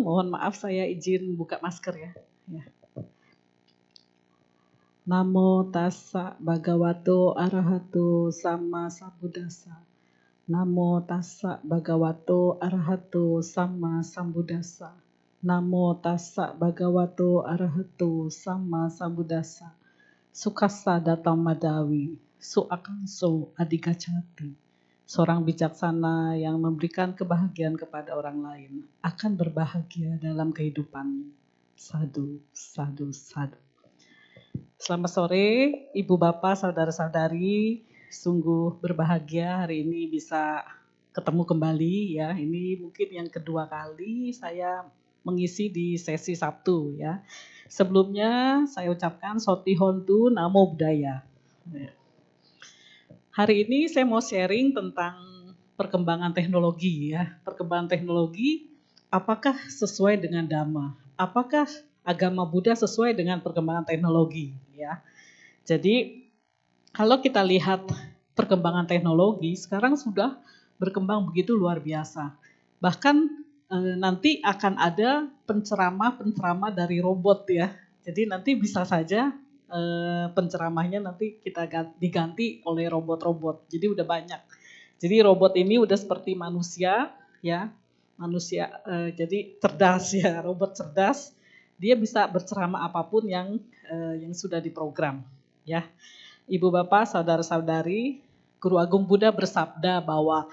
mohon maaf saya izin buka masker ya. Ya. Namo tassa bhagavato arahato sama sambuddhassa. Namo tassa bhagavato arahato sama sambuddhassa. Namo tassa bhagavato arahato sama sambuddhassa. Sukassa datam madawi, suakangso adigacati. Seorang bijaksana yang memberikan kebahagiaan kepada orang lain akan berbahagia dalam kehidupannya. Sadhu, sadhu, sadhu. Selamat sore, Ibu Bapak, Saudara-saudari. Sungguh berbahagia hari ini bisa ketemu kembali ya. Ini mungkin yang kedua kali saya mengisi di sesi Sabtu ya. Sebelumnya saya ucapkan Soti Hontu Namo Buddhaya. Hari ini saya mau sharing tentang perkembangan teknologi ya. Perkembangan teknologi apakah sesuai dengan Dhamma? Apakah agama Buddha sesuai dengan perkembangan teknologi ya? Jadi kalau kita lihat perkembangan teknologi sekarang sudah berkembang begitu luar biasa. Bahkan nanti akan ada penceramah dari robot ya. Jadi nanti bisa saja penceramahnya nanti kita diganti oleh robot-robot. Jadi udah banyak. Jadi robot ini udah seperti manusia ya. Manusia jadi cerdas ya, robot cerdas. Dia bisa berceramah apapun yang sudah diprogram ya. Ibu Bapak, saudara-saudari, Guru Agung Buddha bersabda bahwa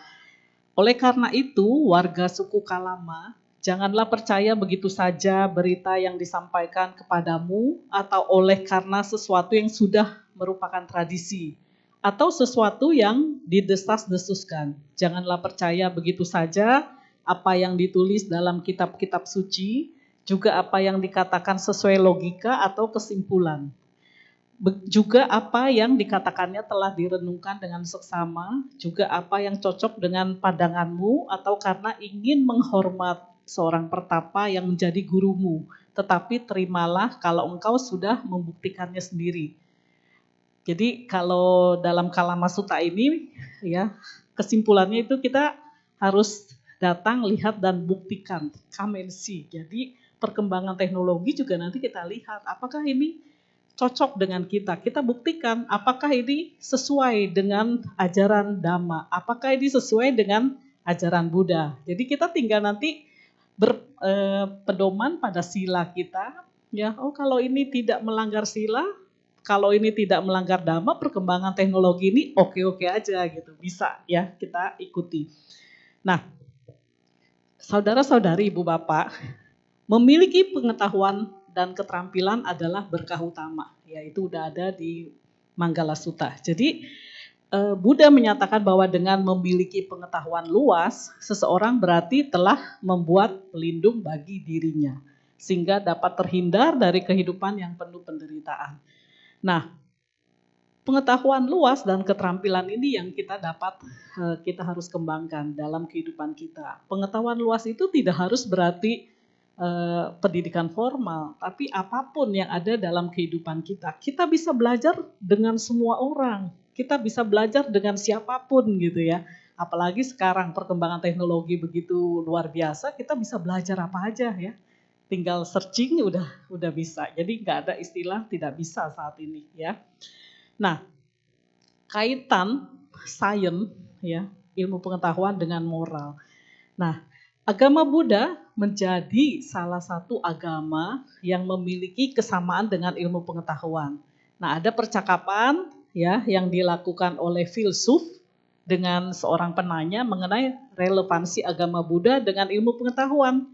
oleh karena itu warga suku Kalama janganlah percaya begitu saja berita yang disampaikan kepadamu atau oleh karena sesuatu yang sudah merupakan tradisi atau sesuatu yang didesas-desuskan. Janganlah percaya begitu saja apa yang ditulis dalam kitab-kitab suci, juga apa yang dikatakan sesuai logika atau kesimpulan. Juga apa yang dikatakannya telah direnungkan dengan seksama, juga apa yang cocok dengan pandanganmu atau karena ingin menghormat seorang pertapa yang menjadi gurumu. Tetapi terimalah kalau engkau sudah membuktikannya sendiri. Jadi kalau dalam Kalama Sutta ini ya, kesimpulannya itu kita harus datang, lihat dan buktikan. Come and see. Jadi perkembangan teknologi juga nanti kita lihat apakah ini cocok dengan kita. Kita buktikan apakah ini sesuai dengan ajaran Dhamma, apakah ini sesuai dengan ajaran Buddha. Jadi kita tinggal nanti berpedoman pada sila kita. Ya, oh kalau ini tidak melanggar sila, kalau ini tidak melanggar Dhamma, perkembangan teknologi ini oke-oke aja gitu. Bisa ya kita ikuti. Nah, saudara-saudari, ibu bapak, memiliki pengetahuan dan keterampilan adalah berkah utama. Yaitu udah ada di Manggala Sutta. Jadi Buddha menyatakan bahwa dengan memiliki pengetahuan luas, seseorang berarti telah membuat pelindung bagi dirinya. Sehingga dapat terhindar dari kehidupan yang penuh penderitaan. Nah, pengetahuan luas dan keterampilan ini yang kita harus kembangkan dalam kehidupan kita. Pengetahuan luas itu tidak harus berarti pendidikan formal, tapi apapun yang ada dalam kehidupan kita, kita bisa belajar dengan semua orang, kita bisa belajar dengan siapapun gitu ya. Apalagi sekarang perkembangan teknologi begitu luar biasa, kita bisa belajar apa aja ya. Tinggal searching udah bisa. Jadi nggak ada istilah tidak bisa saat ini ya. Nah, kaitan sains ya, ilmu pengetahuan dengan moral. Nah, agama Buddha menjadi salah satu agama yang memiliki kesamaan dengan ilmu pengetahuan. Nah, ada percakapan ya yang dilakukan oleh filsuf dengan seorang penanya mengenai relevansi agama Buddha dengan ilmu pengetahuan.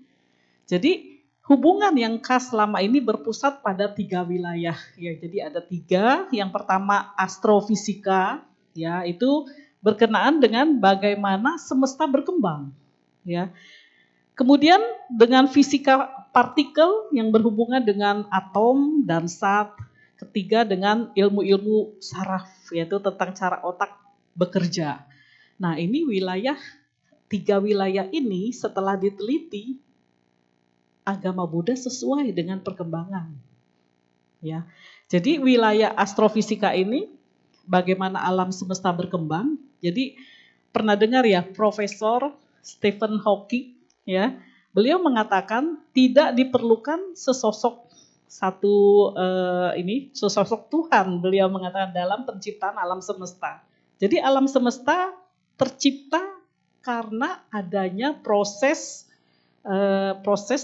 Jadi, hubungan yang khas selama ini berpusat pada 3 wilayah ya. Jadi ada 3. Yang pertama astrofisika ya, itu berkenaan dengan bagaimana semesta berkembang ya. Kemudian dengan fisika partikel yang berhubungan dengan atom dan zat. Ketiga dengan ilmu-ilmu saraf, yaitu tentang cara otak bekerja. Nah, ini 3 wilayah ini setelah diteliti, agama Buddha sesuai dengan perkembangan. Ya. Jadi wilayah astrofisika ini bagaimana alam semesta berkembang. Jadi pernah dengar ya Profesor Stephen Hawking ya, beliau mengatakan tidak diperlukan sesosok sesosok Tuhan, beliau mengatakan dalam penciptaan alam semesta. Jadi alam semesta tercipta karena adanya proses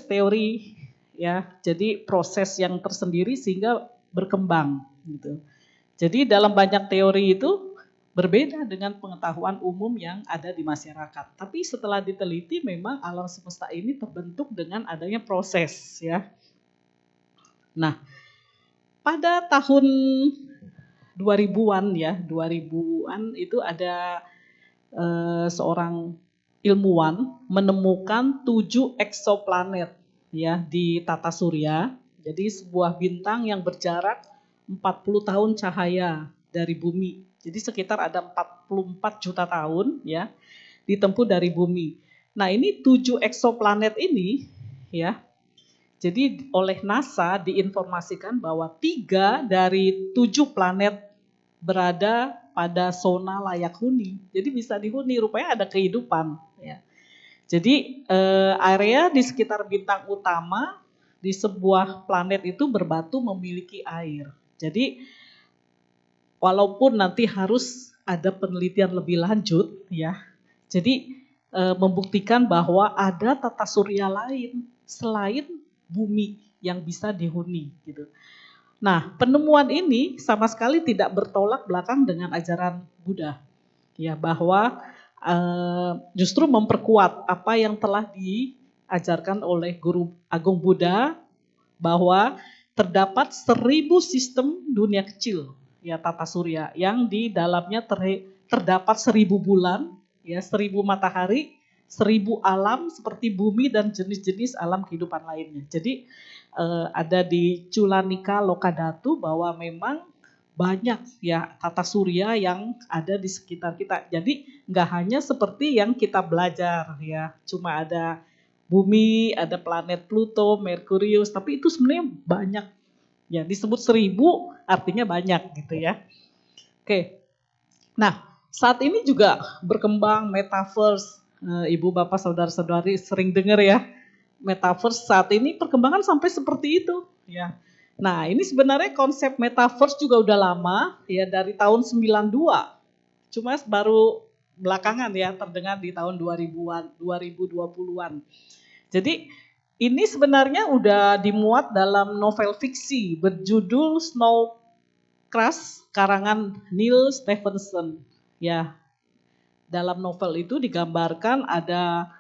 teori, ya. Jadi proses yang tersendiri sehingga berkembang gitu. Jadi dalam banyak teori itu berbeda dengan pengetahuan umum yang ada di masyarakat. Tapi setelah diteliti memang alam semesta ini terbentuk dengan adanya proses, ya. Nah, pada tahun 2000-an ya, 2000-an itu ada seorang ilmuwan menemukan 7 eksoplanet ya di tata surya. Jadi sebuah bintang yang berjarak 40 tahun cahaya dari bumi. Jadi sekitar ada 44 juta tahun ya ditempuh dari bumi. Nah, ini 7 eksoplanet ini ya. Jadi oleh NASA diinformasikan bahwa 3 dari 7 planet berada pada zona layak huni. Jadi bisa dihuni, rupanya ada kehidupan. Ya. Jadi area di sekitar bintang utama di sebuah planet itu berbatu memiliki air. Jadi walaupun nanti harus ada penelitian lebih lanjut, ya. Jadi membuktikan bahwa ada tata surya lain selain bumi yang bisa dihuni, gitu. Nah, penemuan ini sama sekali tidak bertolak belakang dengan ajaran Buddha, ya, bahwa justru memperkuat apa yang telah diajarkan oleh Guru Agung Buddha, bahwa terdapat 1000 sistem dunia kecil, ya, tata surya, yang di dalamnya terdapat 1000 bulan, ya, 1000 matahari, 1000 alam seperti bumi dan jenis-jenis alam kehidupan lainnya. Jadi ada di Culanika Lokadatu bahwa memang banyak ya tata surya yang ada di sekitar kita. Jadi nggak hanya seperti yang kita belajar ya, cuma ada bumi, ada planet Pluto, Merkurius, tapi itu sebenarnya banyak. Ya, disebut 1000 artinya banyak gitu ya. Oke. Nah, saat ini juga berkembang metaverse. Ibu, bapak, saudara-saudari sering dengar ya. Metaverse saat ini perkembangan sampai seperti itu ya. Nah, ini sebenarnya konsep metaverse juga udah lama ya, dari tahun 92. Cuma baru belakangan ya terdengar di tahun 2000-an, 2020-an. Jadi ini sebenarnya udah dimuat dalam novel fiksi berjudul Snow Crash karangan Neil Stephenson. Ya, dalam novel itu digambarkan ada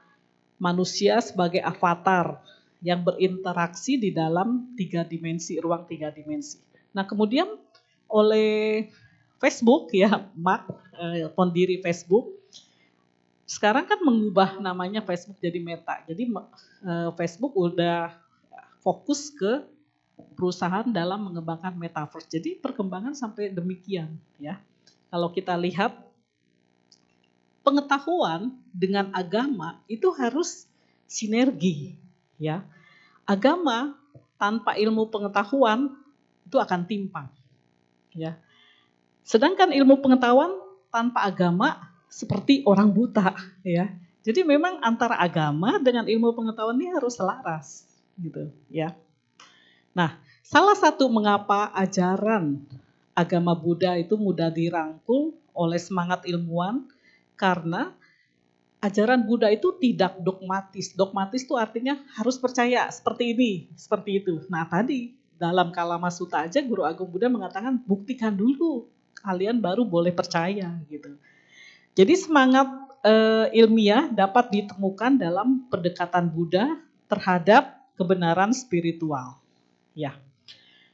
manusia sebagai avatar yang berinteraksi di dalam 3 dimensi, ruang 3 dimensi. Nah, kemudian oleh Facebook ya, Mark, pendiri Facebook, sekarang kan mengubah namanya Facebook jadi Meta. Jadi Facebook udah fokus ke perusahaan dalam mengembangkan metaverse. Jadi perkembangan sampai demikian ya. Kalau kita lihat pengetahuan dengan agama itu harus sinergi ya. Agama tanpa ilmu pengetahuan itu akan timpang ya. Sedangkan ilmu pengetahuan tanpa agama seperti orang buta ya. Jadi memang antara agama dengan ilmu pengetahuan ini harus selaras gitu ya. Nah, salah satu mengapa ajaran agama Buddha itu mudah dirangkul oleh semangat ilmuwan karena ajaran Buddha itu tidak dogmatis. Dogmatis itu artinya harus percaya seperti ini, seperti itu. Nah, tadi dalam Kalama Sutta aja Guru Agung Buddha mengatakan buktikan dulu, kalian baru boleh percaya gitu. Jadi semangat ilmiah dapat ditemukan dalam pendekatan Buddha terhadap kebenaran spiritual. Ya.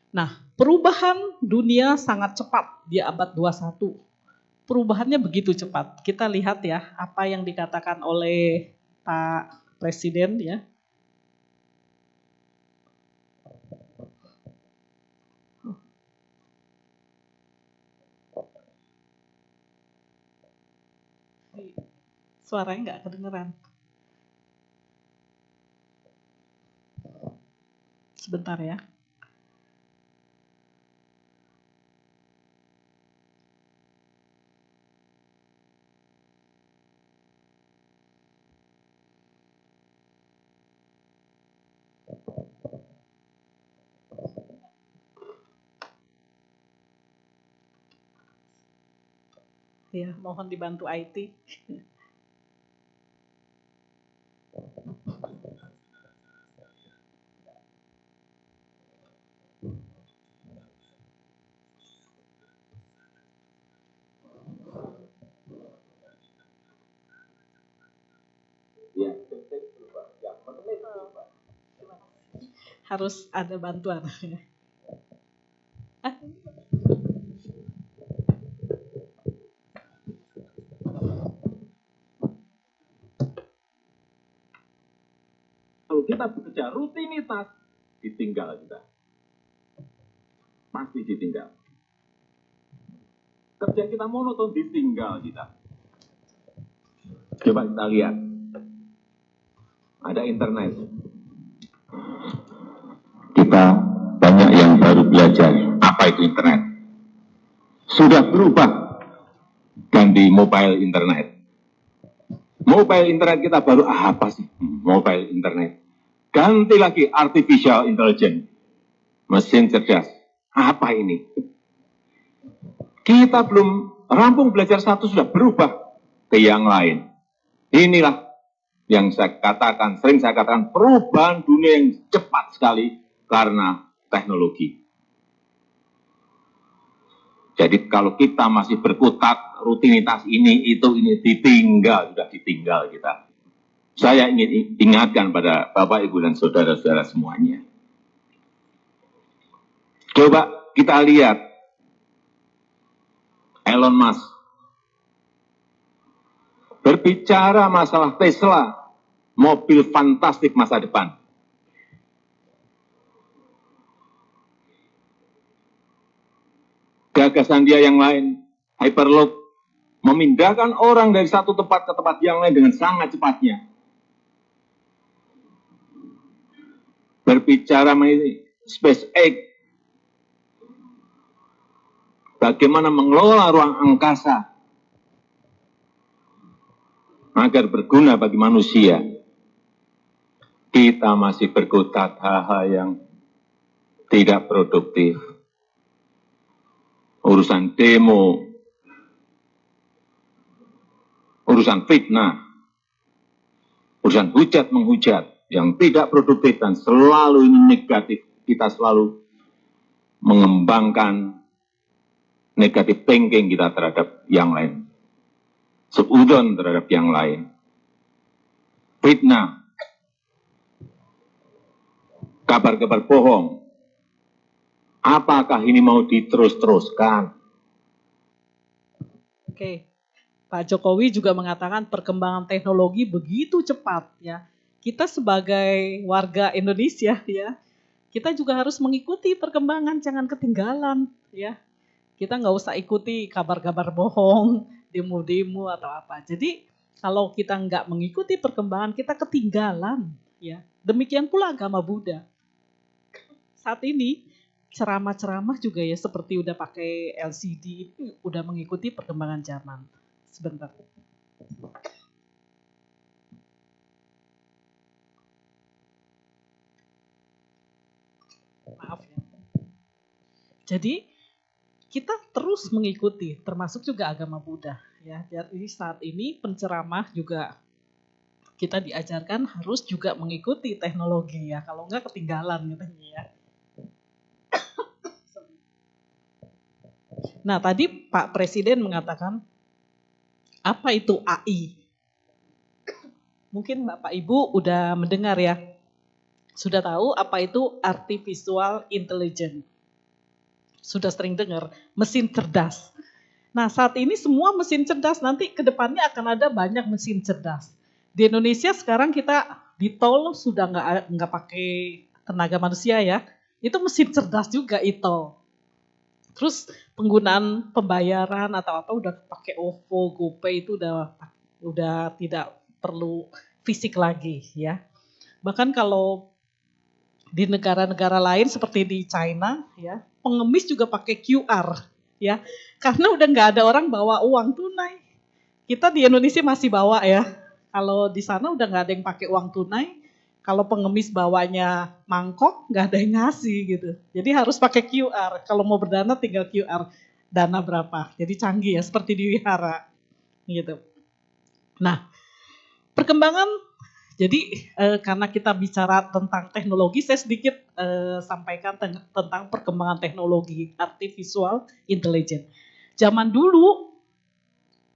Nah, perubahan dunia sangat cepat di abad 21. Perubahannya begitu cepat. Kita lihat ya apa yang dikatakan oleh Pak Presiden ya. Suaranya nggak kedengeran. Sebentar ya. Ya, mohon dibantu IT. Harus ada bantuan. Kalau kita bekerja rutinitas, ditinggal kita. Pasti ditinggal. Kerja kita monoton, ditinggal kita. Coba kita lihat. Ada internet. Kita banyak yang baru belajar apa itu internet. Sudah berubah ganti mobile internet. Mobile internet kita baru apa sih? Mobile internet. Ganti lagi artificial intelligence. Mesin cerdas. Apa ini? Kita belum rampung belajar satu sudah berubah ke yang lain. Inilah yang saya katakan, sering saya katakan perubahan dunia yang cepat sekali karena teknologi. Jadi kalau kita masih berkutat rutinitas ini, itu, ini ditinggal, sudah ditinggal kita. Saya ingin ingatkan pada Bapak, Ibu, dan saudara-saudara semuanya. Coba kita lihat Elon Musk berbicara masalah Tesla, mobil fantastik masa depan. Gagasan dia yang lain, Hyperloop, memindahkan orang dari satu tempat ke tempat yang lain dengan sangat cepatnya. Berbicara mengenai SpaceX, bagaimana mengelola ruang angkasa agar berguna bagi manusia. Kita masih berkutat hal-hal yang tidak produktif. Urusan demo, urusan fitnah, urusan hujat menghujat yang tidak produktif dan selalu ini negatif. Kita selalu mengembangkan negatif thinking kita terhadap yang lain. Seudon terhadap yang lain. Fitnah. Kabar-kabar bohong. Apakah ini mau diterus-teruskan? Oke, Pak Jokowi juga mengatakan perkembangan teknologi begitu cepat ya. Kita sebagai warga Indonesia ya, kita juga harus mengikuti perkembangan, jangan ketinggalan ya. Kita nggak usah ikuti kabar-kabar bohong, demo-demo atau apa. Jadi kalau kita nggak mengikuti perkembangan, kita ketinggalan ya. Demikian pula agama Buddha. Saat ini ceramah-ceramah juga ya seperti udah pakai LCD, udah mengikuti perkembangan zaman. Sebentar. Maaf ya. Jadi kita terus mengikuti, termasuk juga agama Buddha ya. Jadi saat ini penceramah juga kita diajarkan harus juga mengikuti teknologi ya. Kalau enggak ketinggalan katanya ya. Nah, tadi Pak Presiden mengatakan apa itu AI? Mungkin Bapak Ibu udah mendengar ya. Sudah tahu apa itu artificial intelligence. Sudah sering dengar, mesin cerdas. Nah, saat ini semua mesin cerdas, nanti ke depannya akan ada banyak mesin cerdas. Di Indonesia sekarang kita di tol sudah nggak pakai tenaga manusia ya. Itu mesin cerdas juga e-tol. Terus penggunaan pembayaran atau apa udah pakai OVO, GoPay itu udah tidak perlu fisik lagi ya. Bahkan kalau di negara-negara lain seperti di China ya, pengemis juga pakai QR ya. Karena udah nggak ada orang bawa uang tunai. Kita di Indonesia masih bawa ya. Kalau di sana udah nggak ada yang pakai uang tunai. Kalau pengemis bawanya mangkok, nggak ada yang ngasih gitu. Jadi harus pakai QR. Kalau mau berdana tinggal QR. dana berapa. Jadi canggih ya, seperti di wihara gitu. Nah, perkembangan, jadi karena kita bicara tentang teknologi, saya sedikit sampaikan tentang perkembangan teknologi artificial intelligence. Zaman dulu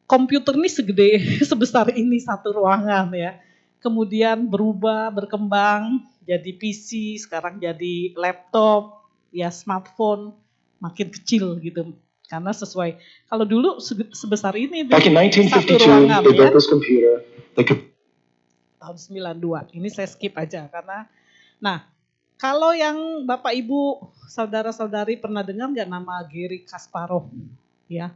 komputer ini segede sebesar ini satu ruangan ya. Kemudian berubah, berkembang jadi PC, sekarang jadi laptop, ya smartphone, makin kecil gitu. Karena sesuai, kalau dulu sebesar ini Back in satu 1952, ruangan they ya. built this computer. Tahun 92. Ini saya skip aja karena, nah kalau yang Bapak Ibu saudara-saudari pernah dengar nggak nama Garry Kasparov ya?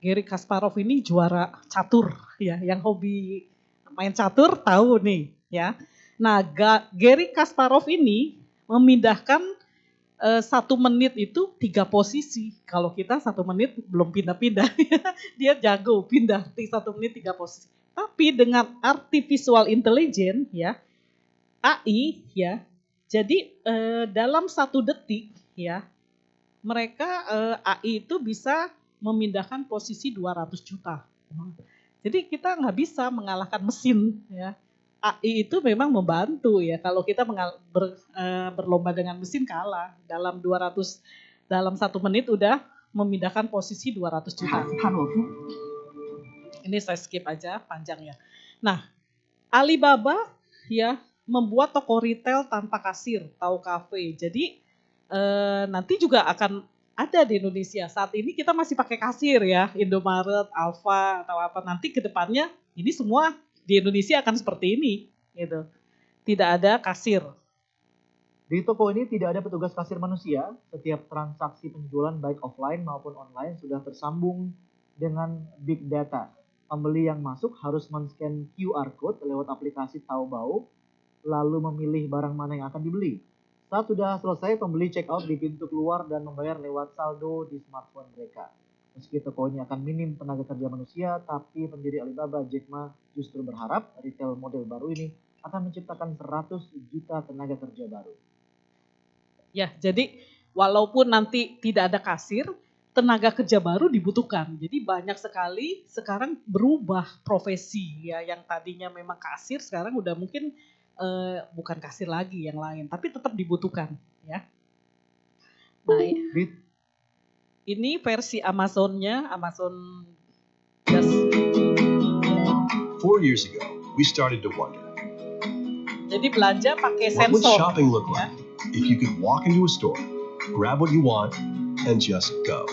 Garry Kasparov ini juara catur ya, yang hobi main catur tahu nih ya. Nah Garry Kasparov ini memindahkan 1 menit itu 3 posisi. Kalau kita 1 menit belum pindah-pindah, dia jago pindah di 1 menit 3 posisi. Tapi dengan artificial intelligence ya, AI ya, jadi dalam 1 detik ya, mereka AI itu bisa memindahkan posisi 200 juta. Jadi kita nggak bisa mengalahkan mesin ya. AI itu memang membantu ya. Kalau kita berlomba dengan mesin kalah. Dalam 1 menit udah memindahkan posisi 200 juta. Ini saya skip aja, panjang ya. Nah, Alibaba ya membuat toko retail tanpa kasir, tahu kafe. Jadi nanti juga akan ada di Indonesia. Saat ini kita masih pakai kasir ya, Indomaret, Alfa atau apa. Nanti ke depannya ini semua di Indonesia akan seperti ini gitu. Tidak ada kasir. Di toko ini tidak ada petugas kasir manusia. Setiap transaksi penjualan baik offline maupun online sudah tersambung dengan big data. Pembeli yang masuk harus men-scan QR code lewat aplikasi Taobao, lalu memilih barang mana yang akan dibeli. Saat sudah selesai, pembeli check out di pintu keluar dan membayar lewat saldo di smartphone mereka. Meski toko ini akan minim tenaga kerja manusia, tapi pendiri Alibaba, Jack Ma, justru berharap retail model baru ini akan menciptakan 100 juta tenaga kerja baru. Ya, jadi walaupun nanti tidak ada kasir, tenaga kerja baru dibutuhkan. Jadi banyak sekali sekarang berubah profesi ya, yang tadinya memang kasir sekarang udah mungkin bukan kasir lagi, yang lain, tapi tetap dibutuhkan ya. Nah, ini versi Amazonnya, Amazon Just. 4 years ago, we started to wonder, Jadi belanja pakai what would sensor. shopping look ya. like if you could walk into a store, grab what you want, and just go?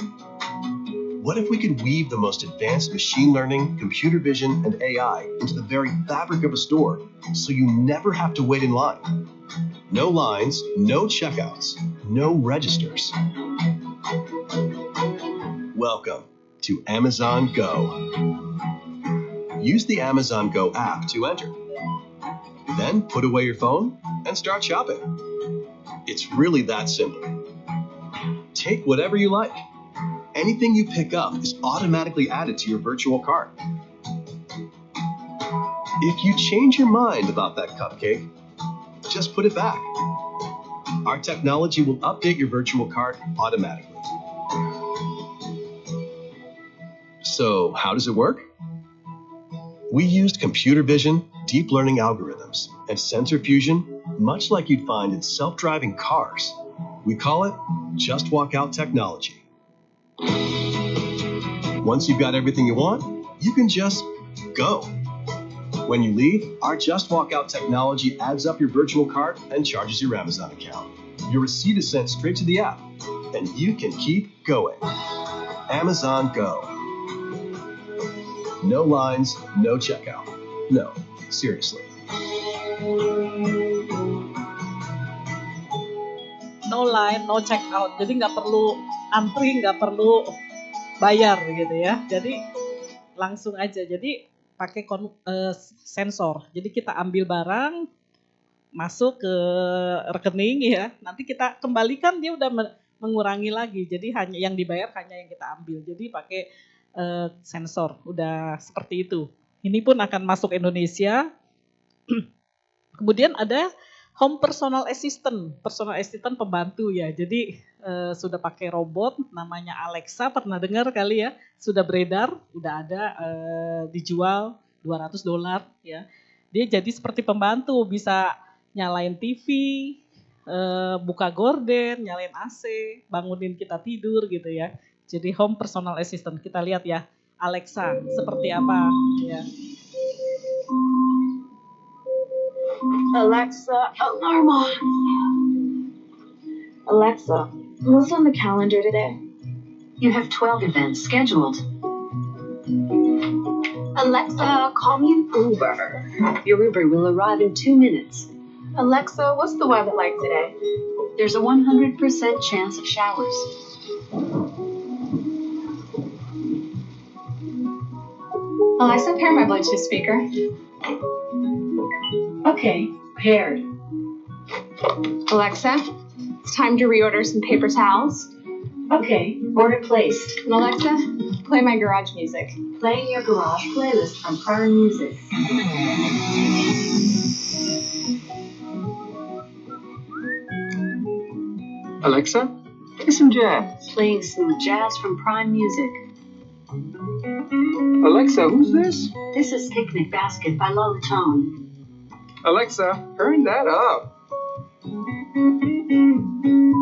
What if we could weave the most advanced machine learning, computer vision, and AI into the very fabric of a store so you never have to wait in line? No lines, no checkouts, no registers. Welcome to Amazon Go. Use the Amazon Go app to enter. Then put away your phone and start shopping. It's really that simple. Take whatever you like. Anything you pick up is automatically added to your virtual cart. If you change your mind about that cupcake, just put it back. Our technology will update your virtual cart automatically. So, how does it work? We used computer vision, deep learning algorithms, and sensor fusion, much like you'd find in self-driving cars. We call it Just Walk Out technology. Once you've got everything you want, you can just go. When you leave, our Just Walk Out technology adds up your virtual cart and charges your Amazon account. Your receipt is sent straight to the app, and you can keep going. Amazon Go. No lines, no checkout. No, seriously. No line, no check out. Jadi nggak perlu antri, nggak perlu bayar gitu ya. Jadi langsung aja. Jadi pakai sensor. Jadi kita ambil barang, masuk ke rekening ya. Nanti kita kembalikan, dia udah mengurangi lagi. Jadi hanya yang dibayar hanya yang kita ambil. Jadi pakai sensor. Udah seperti itu. Ini pun akan masuk Indonesia. Kemudian ada Home personal assistant pembantu ya. Jadi sudah pakai robot namanya Alexa, pernah dengar kali ya? Sudah beredar, udah ada dijual $200 ya. Dia jadi seperti pembantu, bisa nyalain TV, buka gorden, nyalain AC, bangunin kita tidur gitu ya. Jadi home personal assistant. Kita lihat ya Alexa seperti apa ya. Alexa, alarm on. Alexa, what's on the calendar today? You have 12 events scheduled. Alexa, call me an Uber. Your Uber will arrive in 2 minutes. Alexa, what's the weather like today? There's a 100% chance of showers. Alexa, pair my Bluetooth speaker. Okay, paired. Alexa, it's time to reorder some paper towels. Okay, order placed. And Alexa, play my garage music. Playing your garage playlist from Prime Music. Alexa, play some jazz. Playing smooth jazz from Prime Music. Alexa, who's this? This is Picnic Basket by Low Tone. Alexa, turn that up.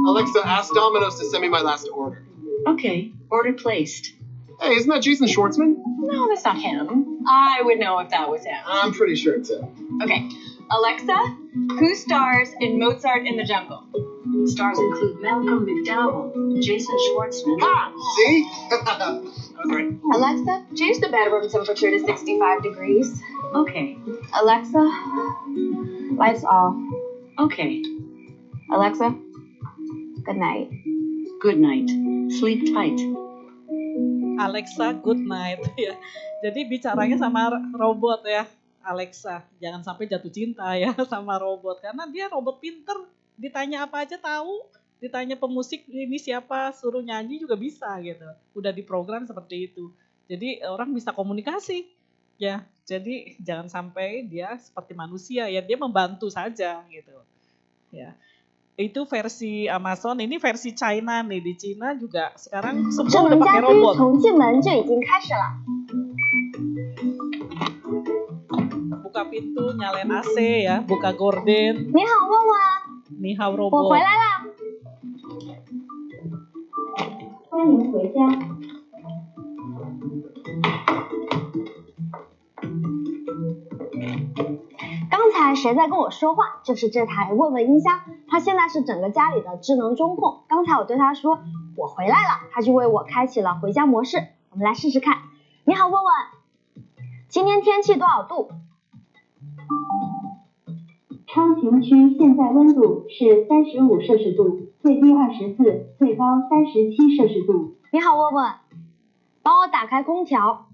Alexa, ask Domino's to send me my last order. Okay, order placed. Hey, isn't that Jason Schwartzman? No, that's not him. I would know if that was him. I'm pretty sure it's him. Okay, Alexa, who stars in Mozart in the Jungle? Stars include Malcolm McDowell, Jason Schwartzman. Ah, see? I was right. Alexa, change the bedroom temperature to 65 degrees. Okay. Alexa, lights off. Okay. Alexa, good night. Good night. Sleep tight. Alexa good night ya. Jadi bicaranya sama robot ya. Alexa, jangan sampai jatuh cinta ya sama robot karena dia robot pinter. Ditanya apa aja tahu, ditanya pemusik ini siapa, suruh nyanyi juga bisa gitu. Udah diprogram seperti itu. Jadi orang bisa komunikasi ya. Jadi jangan sampai dia seperti manusia ya, dia membantu saja gitu. Ya. Itu versi Amazon, ini versi China nih. Di China juga sekarang 智 semua udah 能 pakai 家居 robot. 从进门就已经开始了。 Buka pintu, nyalain AC ya, buka gorden, 你好，问问， nihau 我 robot. 回来了。欢迎回家。刚才谁在跟我说话？就是这台问问音箱，它现在是整个家里的智能中控。刚才我对它说我回来了，它就为我开启了回家模式。我们来试试看。你好，问问，今天天气多少度？昌平区现在温度是35摄氏度，最低24，最高37摄氏度。你好，问问，帮我打开空调。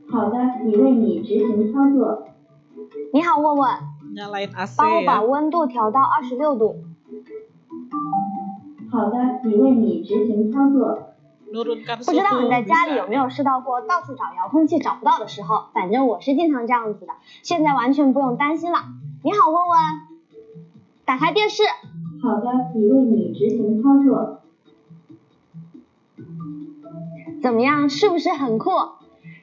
好的，已为你执行操作。你好，问问， Nyalain AC 帮我把 ya. 温度调到26度。好的，已为你执行操作。 Nurunkan 不知道 suhu 你在家里 bisa. 有没有试到过到处找遥控器找不到的时候？反正我是经常这样子的，现在完全不用担心了。你好，问问，打开电视。好的，已为你执行操作。怎么样，是不是很酷？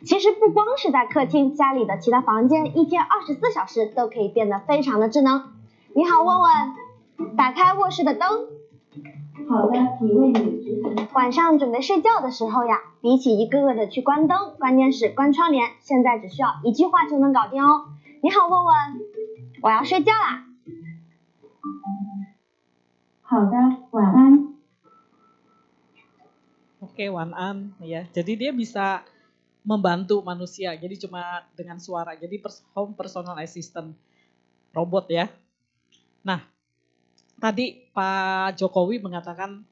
其实不光是在客厅，家里的其他房间，一天24小时都可以变得非常的智能。你好，问问，打开卧室的灯。好的，已为你执行。晚上准备睡觉的时候呀，比起一个个的去关灯、关电视、关窗帘，现在只需要一句话就能搞定哦。你好，问问，我要睡觉啦。好的，晚安。 Oke, Wan-an ya. Jadi dia bisa membantu manusia. Jadi cuma dengan suara. Jadi home personal assistant robot ya. Nah, tadi Pak Jokowi mengatakan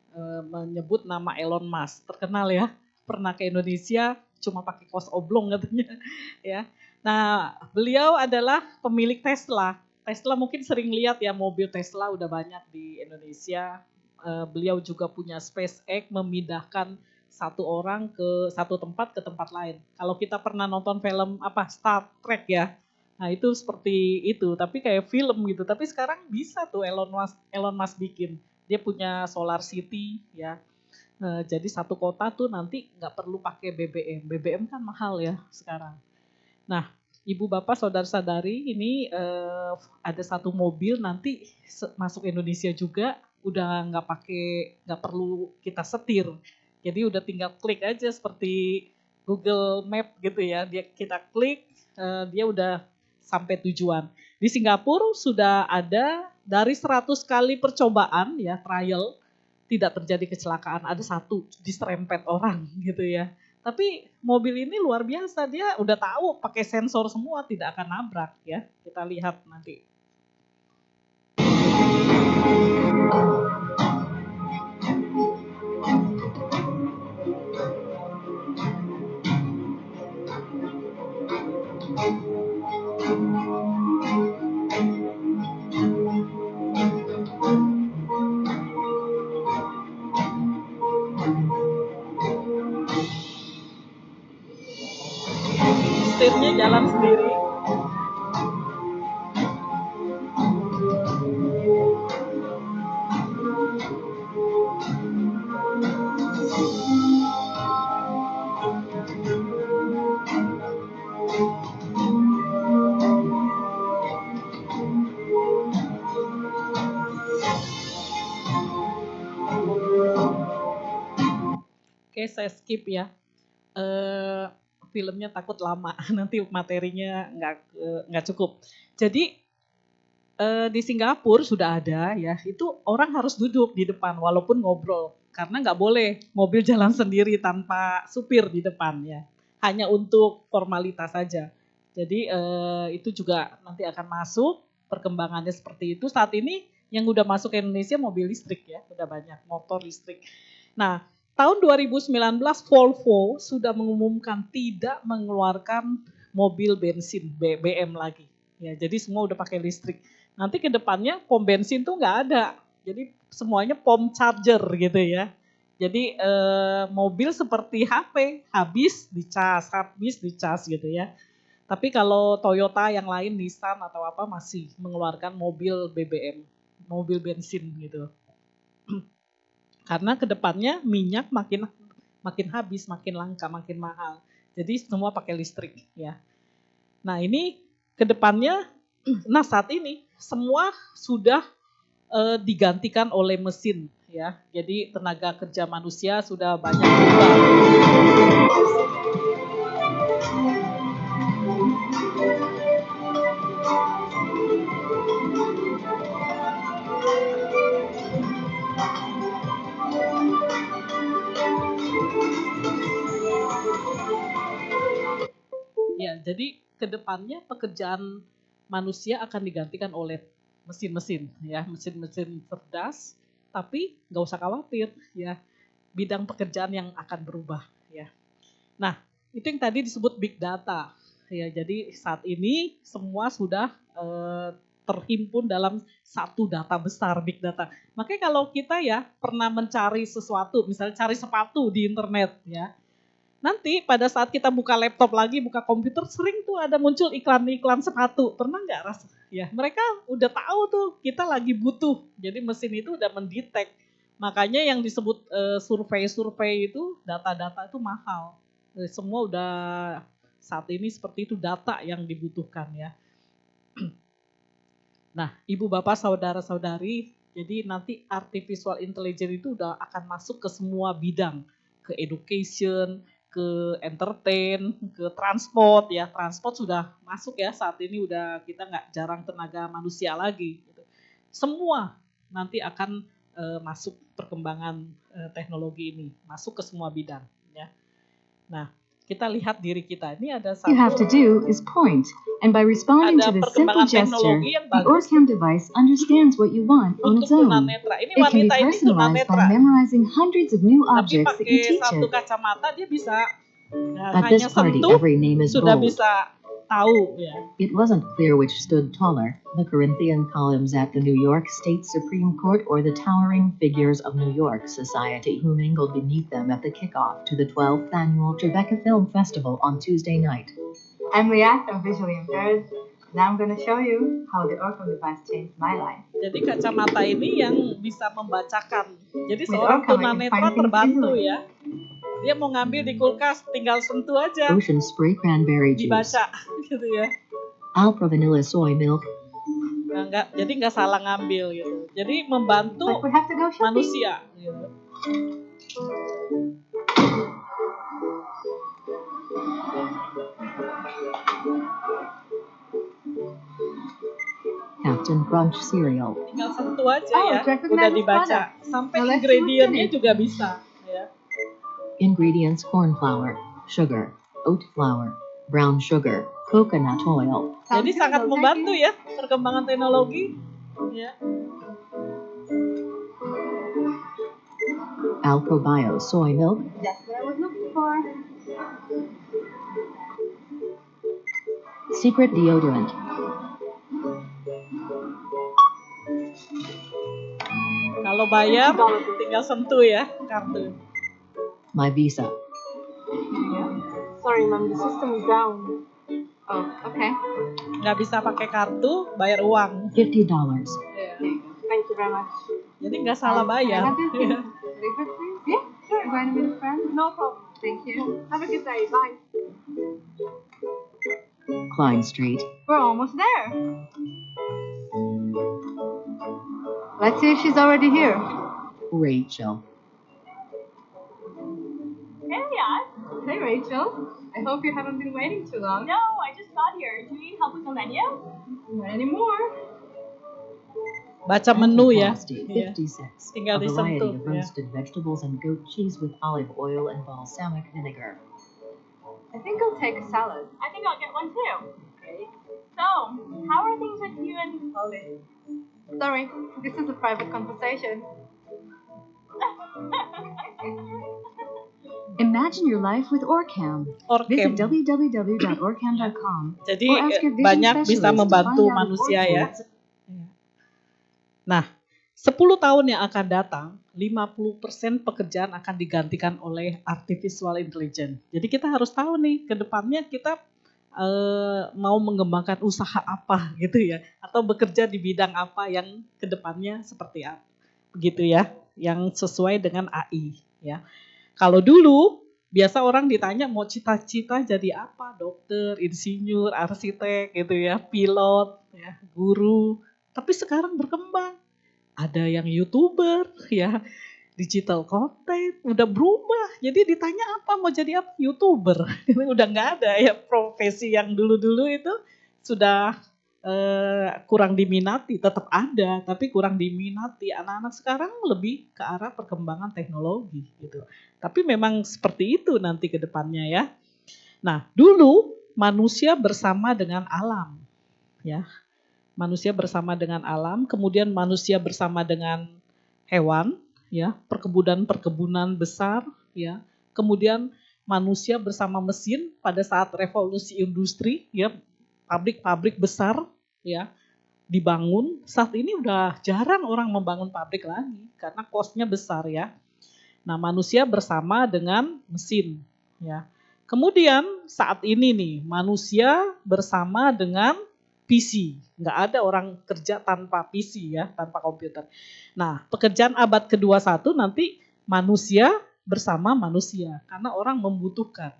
menyebut nama Elon Musk, terkenal ya, pernah ke Indonesia cuma pakai kaos oblong katanya ya. Nah, beliau adalah pemilik Tesla. Tesla mungkin sering lihat ya, mobil Tesla udah banyak di Indonesia. Beliau juga punya SpaceX, memindahkan satu orang ke satu tempat ke tempat lain. Kalau kita pernah nonton film apa Star Trek ya, Nah itu seperti itu, tapi kayak film gitu. Tapi sekarang bisa tuh Elon Musk bikin. Dia punya Solar City ya. Jadi satu kota tuh nanti nggak perlu pakai BBM. BBM kan mahal ya sekarang. Nah, ibu bapak saudara-saudari ini ada satu mobil nanti masuk Indonesia juga udah nggak perlu kita setir. Jadi udah tinggal klik aja seperti Google Map gitu ya. Kita klik, dia udah sampai tujuan. Di Singapura sudah ada dari 100 kali percobaan ya trial tidak terjadi kecelakaan, ada satu diserempet orang gitu ya. Tapi mobil ini luar biasa, dia udah tahu pakai sensor semua tidak akan nabrak ya. Kita lihat nanti. Setirnya jalan sendiri. Oke, saya skip ya. Filmnya takut lama, nanti materinya nggak cukup. Jadi di Singapura sudah ada ya, itu orang harus duduk di depan walaupun ngobrol. Karena nggak boleh mobil jalan sendiri tanpa supir di depan ya. Hanya untuk formalitas saja. Jadi itu juga nanti akan masuk, perkembangannya seperti itu. Saat ini yang udah masuk ke Indonesia mobil listrik ya, udah banyak motor listrik. Nah, tahun 2019 Volvo sudah mengumumkan tidak mengeluarkan mobil bensin BBM lagi. Ya, jadi semua udah pakai listrik. Nanti ke depannya pom bensin tuh nggak ada. Jadi semuanya pom charger gitu ya. Jadi mobil seperti HP, habis dicas gitu ya. Tapi kalau Toyota yang lain, Nissan atau apa masih mengeluarkan mobil BBM, mobil bensin gitu. Karena kedepannya minyak makin habis, makin langka, makin mahal. Jadi semua pakai listrik ya. Nah ini kedepannya, nah saat ini semua sudah digantikan oleh mesin ya. Jadi tenaga kerja manusia sudah banyak berubah. Ya, jadi kedepannya pekerjaan manusia akan digantikan oleh mesin-mesin ya, mesin-mesin cerdas. Tapi nggak usah khawatir ya, bidang pekerjaan yang akan berubah ya. Nah, itu yang tadi disebut big data ya. Jadi saat ini semua sudah terhimpun dalam satu data besar, big data. Makanya kalau kita ya pernah mencari sesuatu, misalnya cari sepatu di internet ya. Nanti pada saat kita buka laptop lagi, buka komputer, sering tuh ada muncul iklan-iklan sepatu. Pernah nggak rasa? Ya, mereka udah tahu tuh kita lagi butuh. Jadi mesin itu udah mendetek. Makanya yang disebut survei-survei itu, data-data itu mahal. Semua udah saat ini seperti itu, data yang dibutuhkan ya. Nah, ibu bapak saudara-saudari, jadi nanti artificial intelligence itu udah akan masuk ke semua bidang. Ke education, ke entertain, ke transport ya. Transport sudah masuk ya, saat ini udah kita nggak jarang tenaga manusia lagi. Gitu. Semua nanti akan masuk perkembangan teknologi ini, masuk ke semua bidang. Ya. Nah, kita lihat diri kita. Ini ada satu. You have to do is point, and by responding to this simple gesture, the Orcam device understands what you want on its own. It can be personalized by memorizing hundreds of new objects that you teach satu it. kacamata dia bisa At this party, every name is sudah bold. bisa tahu ya. It wasn't clear which stood taller, the Corinthian columns at the New York State Supreme Court or the towering figures of New York society who mingled beneath them at the kickoff to the 12th annual Tribeca Film Festival on Tuesday night. I'm Leah, I'm visually impaired. Now I'm going to show you how the Orcam device changed my life. Jadi kacamata ini yang bisa membacakan. Jadi With seorang Orcam, I can tunanetra find things terbantu easily. ya. Dia mau ngambil di kulkas, tinggal sentuh aja, Ocean spray cranberry juice. dibaca gitu ya. Alpha vanilla soy milk. Nah, jadi nggak salah ngambil gitu. Jadi membantu But we have to go shopping. manusia. Gitu. Captain Crunch cereal. Tinggal sentuh aja Oh, ya, recognize udah this dibaca. product. Sampai Now let's see what's ingredientnya in it. juga bisa. Ya. Ingredients: corn flour, sugar, oat flour, brown sugar, coconut oil. Jadi sangat membantu ya perkembangan teknologi. Ya. Alprobio soy milk. That's what I was looking for. Secret deodorant. Kalau bayar tinggal sentuh ya kartu. My Visa. Sorry, Mom, the system is down. Oh, okay. Nggak bisa pakai kartu, bayar uang. $50. Ya. Thank you very much. Jadi nggak salah bayar. Leave it, please? Yeah, sure. Go ahead with a friend. No problem. Thank you. Have a good day. Bye. Klein Street. We're almost there. Let's see if she's already here. Rachel. Hey, Riyadh. Hey, Rachel. I hope you haven't been waiting too long. No, I just got here. Do you need help with the menu? Not anymore. Baca menu ya. Pasty, Iya. 56. Tinggal A variety disentuh, of ya. roasted vegetables and goat cheese with olive oil and balsamic vinegar. I think I'll take a salad. I think I'll get one too. Great. So, how are things with you and Chloe? Sorry, this is a private conversation. Imagine your life with Orcam. Orcam. Visit www.orcam.com. Jadi or ask your vision banyak bisa specialist to membantu find out if manusia Orcam ya. is- Nah, 10 tahun yang akan datang, 50% pekerjaan akan digantikan oleh artificial intelligence. Jadi kita harus tahu nih, ke depannya kita mau mengembangkan usaha apa gitu ya, atau bekerja di bidang apa yang ke depannya seperti apa, begitu ya, yang sesuai dengan AI ya. Kalau dulu biasa orang ditanya mau cita-cita jadi apa, dokter, insinyur, arsitek gitu ya, pilot, ya, guru. Tapi sekarang berkembang. Ada yang YouTuber, ya, digital content, udah berubah. Jadi ditanya apa, mau jadi apa? YouTuber. Udah nggak ada ya profesi yang dulu-dulu itu sudah kurang diminati, tetap ada, tapi kurang diminati. Anak-anak sekarang lebih ke arah perkembangan teknologi gitu. Tapi memang seperti itu nanti ke depannya ya. Nah, dulu manusia bersama dengan alam, ya. Manusia bersama dengan alam, kemudian manusia bersama dengan hewan, ya, perkebunan besar, ya. Kemudian manusia bersama mesin pada saat revolusi industri, ya, pabrik-pabrik besar, ya, dibangun. Saat ini udah jarang orang membangun pabrik lagi karena cost-nya besar, ya. Nah, manusia bersama dengan mesin, ya. Kemudian saat ini nih, manusia bersama dengan PC. Nggak ada orang kerja tanpa PC ya, tanpa komputer. Nah, pekerjaan abad ke-21 nanti manusia bersama manusia. Karena orang membutuhkan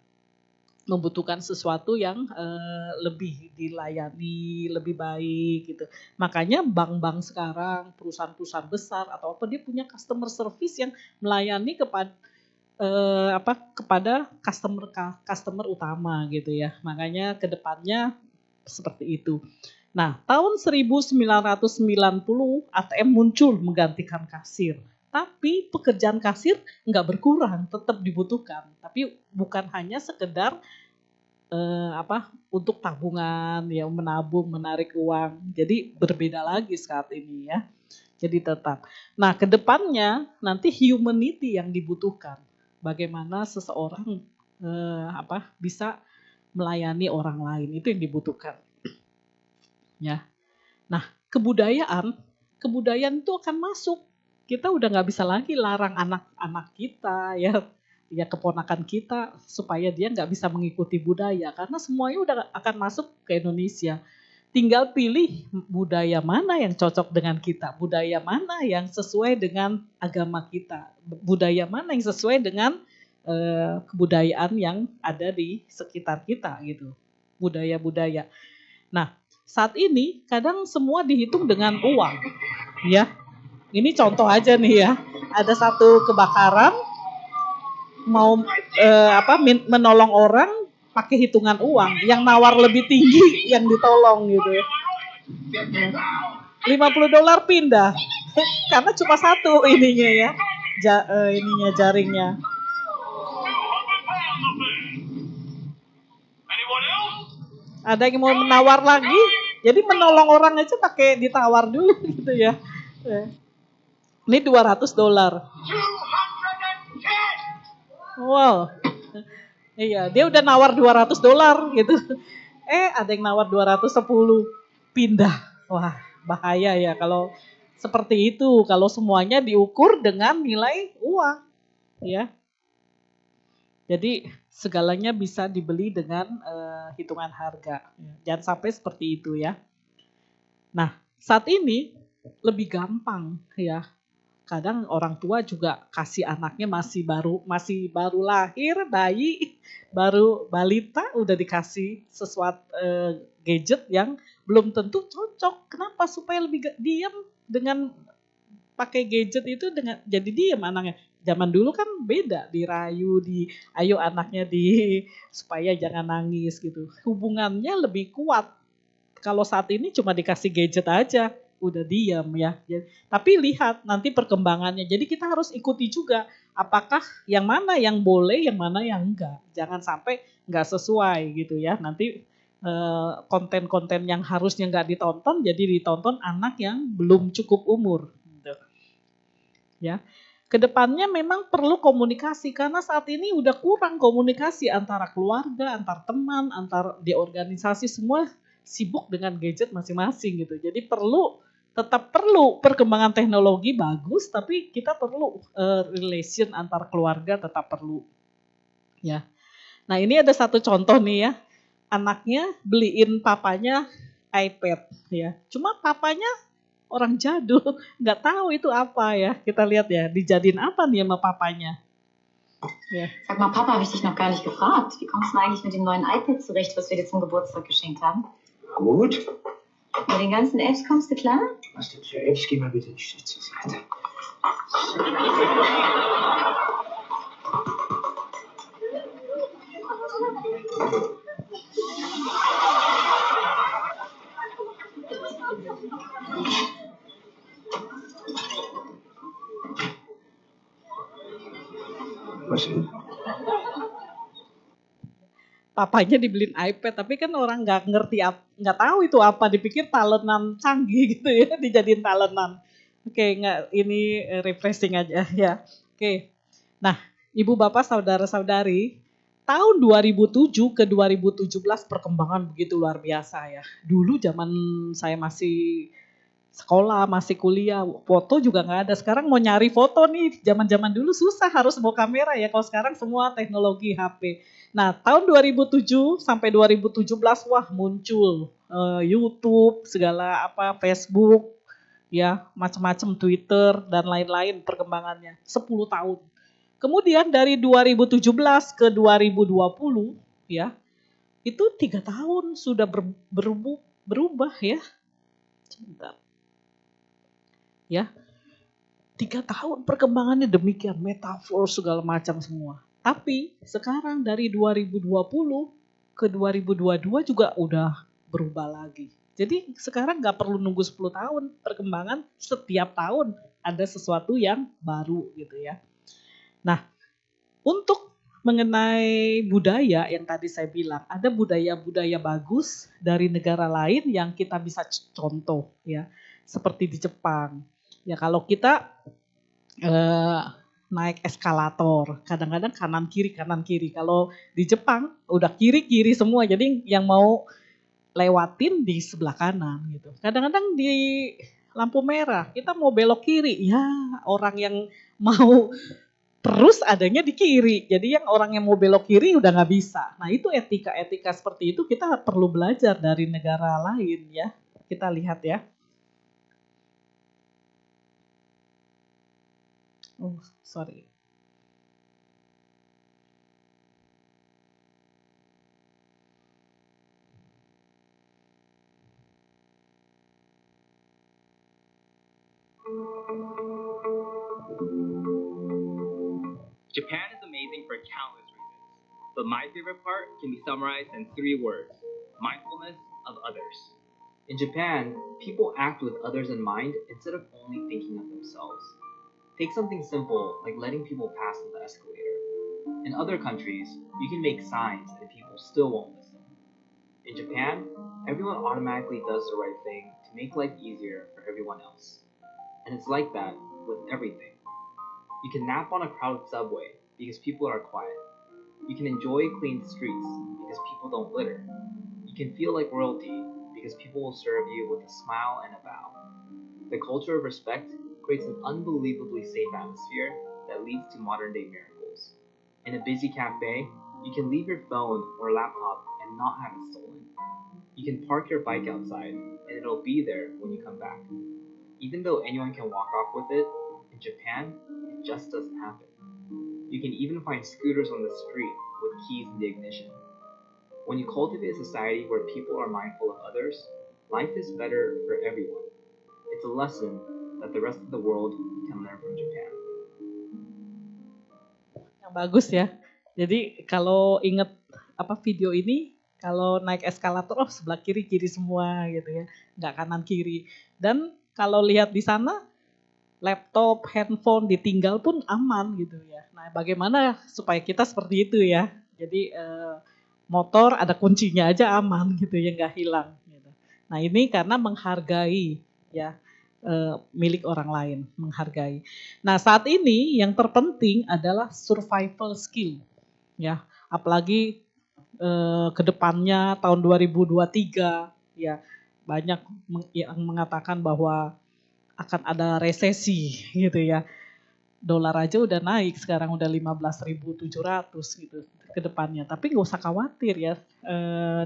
sesuatu yang lebih dilayani, lebih baik gitu. Makanya bank-bank sekarang, perusahaan-perusahaan besar atau apa, dia punya customer service yang melayani kepada customer utama gitu ya. Makanya ke depannya seperti itu. Nah, tahun 1990 ATM muncul menggantikan kasir. Tapi pekerjaan kasir nggak berkurang, tetap dibutuhkan. Tapi bukan hanya sekedar untuk tabungan, ya, menabung, menarik uang. Jadi berbeda lagi saat ini ya. Jadi tetap. Nah, ke depannya nanti humanity yang dibutuhkan. Bagaimana seseorang bisa melayani orang lain, itu yang dibutuhkan. Ya. Nah, kebudayaan itu akan masuk. Kita udah nggak bisa lagi larang anak-anak kita, ya keponakan kita supaya dia nggak bisa mengikuti budaya, karena semuanya udah akan masuk ke Indonesia. tinggal pilih budaya mana yang cocok dengan kita, budaya mana yang sesuai dengan agama kita, budaya mana yang sesuai dengan kebudayaan yang ada di sekitar kita gitu, budaya-budaya. Nah, saat ini kadang semua dihitung dengan uang, ya. Ini contoh aja nih ya, ada satu kebakaran, mau menolong orang pakai hitungan uang, yang nawar lebih tinggi yang ditolong gitu ya. $50 pindah, karena cuma satu ininya ya, jaringnya. Ada yang mau menawar lagi, jadi menolong orang aja pakai ditawar dulu gitu ya. Ini $200. Wow. Iya, dia udah nawar $200 gitu. Ada yang nawar 210, pindah. Wah, bahaya ya kalau seperti itu, kalau semuanya diukur dengan nilai uang, ya. Jadi segalanya bisa dibeli dengan hitungan harga. Jangan sampai seperti itu ya. Nah, saat ini lebih gampang ya. Kadang orang tua juga kasih anaknya masih baru lahir, bayi, baru balita udah dikasih sesuatu gadget yang belum tentu cocok. Kenapa? Supaya lebih diam dengan pakai gadget itu dengan jadi diam anaknya. Zaman dulu kan beda, dirayu, ayo anaknya supaya jangan nangis gitu. Hubungannya lebih kuat. Kalau saat ini cuma dikasih gadget aja, udah diam ya. Tapi lihat nanti perkembangannya. Jadi kita harus ikuti juga apakah yang mana yang boleh, yang mana yang enggak. Jangan sampai enggak sesuai gitu ya. Nanti konten-konten yang harusnya enggak ditonton jadi ditonton anak yang belum cukup umur. Gitu. Ya. Kedepannya memang perlu komunikasi karena saat ini udah kurang komunikasi antara keluarga, antar teman, antar di organisasi, semua sibuk dengan gadget masing-masing gitu. Jadi tetap perlu perkembangan teknologi bagus, tapi kita perlu relation antar keluarga tetap perlu. Ya. Nah, ini ada satu contoh nih ya. Anaknya beliin papanya iPad ya. Cuma papanya orang jadul, nggak tahu itu apa ya. Kita lihat ya, dijadiin apa nih sama papanya. Ja. Sag mal, Papa, habe ich dich noch gar nicht gefragt. Wie kommst du eigentlich mit dem neuen iPad zurecht, was wir dir zum Geburtstag geschenkt haben? Gut. Mit den ganzen Apps kommst du klar? Was denn für Apps? Geh mal bitte ein Stück zur Seite. Was denn? Papanya dibeliin iPad, tapi kan orang nggak tahu itu apa, dipikir talenan canggih gitu ya, dijadiin talenan. Oke, ini refreshing aja ya. Oke, nah ibu bapak saudara-saudari, tahun 2007 ke 2017 perkembangan begitu luar biasa ya. Dulu zaman saya masih sekolah, masih kuliah, foto juga nggak ada. Sekarang mau nyari foto nih, zaman-zaman dulu susah, harus bawa kamera ya. Kalau sekarang semua teknologi HP. Nah, tahun 2007 sampai 2017 wah muncul YouTube, segala Facebook, ya macam-macam Twitter dan lain-lain perkembangannya. 10 tahun. Kemudian dari 2017 ke 2020 ya, itu 3 tahun sudah berubah ya. Sebentar. Ya, 3 tahun perkembangannya demikian, metaverse segala macam semua. Tapi sekarang dari 2020 ke 2022 juga udah berubah lagi. Jadi sekarang nggak perlu nunggu 10 tahun, perkembangan setiap tahun ada sesuatu yang baru gitu ya. Nah, untuk mengenai budaya yang tadi saya bilang, ada budaya-budaya bagus dari negara lain yang kita bisa contoh ya, seperti di Jepang. Ya kalau kita naik eskalator, kadang-kadang kanan kiri. Kalau di Jepang udah kiri semua, jadi yang mau lewatin di sebelah kanan gitu. Kadang-kadang di lampu merah kita mau belok kiri, ya orang yang mau terus adanya di kiri. Jadi yang orang yang mau belok kiri udah nggak bisa. Nah itu etika-etika seperti itu kita perlu belajar dari negara lain ya. Kita lihat ya. Oh, sorry. Japan is amazing for countless reasons, but my favorite part can be summarized in 3 words: mindfulness of others. In Japan, people act with others in mind instead of only thinking of themselves. Take something simple like letting people pass on the escalator. In other countries, you can make signs and people still won't listen. In Japan, everyone automatically does the right thing to make life easier for everyone else. And it's like that with everything. You can nap on a crowded subway because people are quiet. You can enjoy clean streets because people don't litter. You can feel like royalty because people will serve you with a smile and a bow. The culture of respect creates an unbelievably safe atmosphere that leads to modern-day miracles. In a busy cafe, you can leave your phone or laptop and not have it stolen. You can park your bike outside and it'll be there when you come back. Even though anyone can walk off with it, in Japan, it just doesn't happen. You can even find scooters on the street with keys in the ignition. When you cultivate a society where people are mindful of others, life is better for everyone. It's a lesson that the rest of the world can learn from Japan. Yang bagus ya. Jadi kalau inget video ini, kalau naik eskalator sebelah kiri semua gitu ya, nggak kanan kiri. Dan kalau lihat di sana laptop, handphone ditinggal pun aman gitu ya. Nah, bagaimana supaya kita seperti itu ya? Jadi motor ada kuncinya aja aman gitu ya, nggak hilang. Gitu. Nah ini karena menghargai ya milik orang lain, menghargai. Nah saat ini yang terpenting adalah survival skill ya, apalagi kedepannya tahun 2023 ya banyak yang mengatakan bahwa akan ada resesi gitu ya. Dolar aja udah naik sekarang udah 15.700 gitu ke depannya. Tapi nggak usah khawatir ya.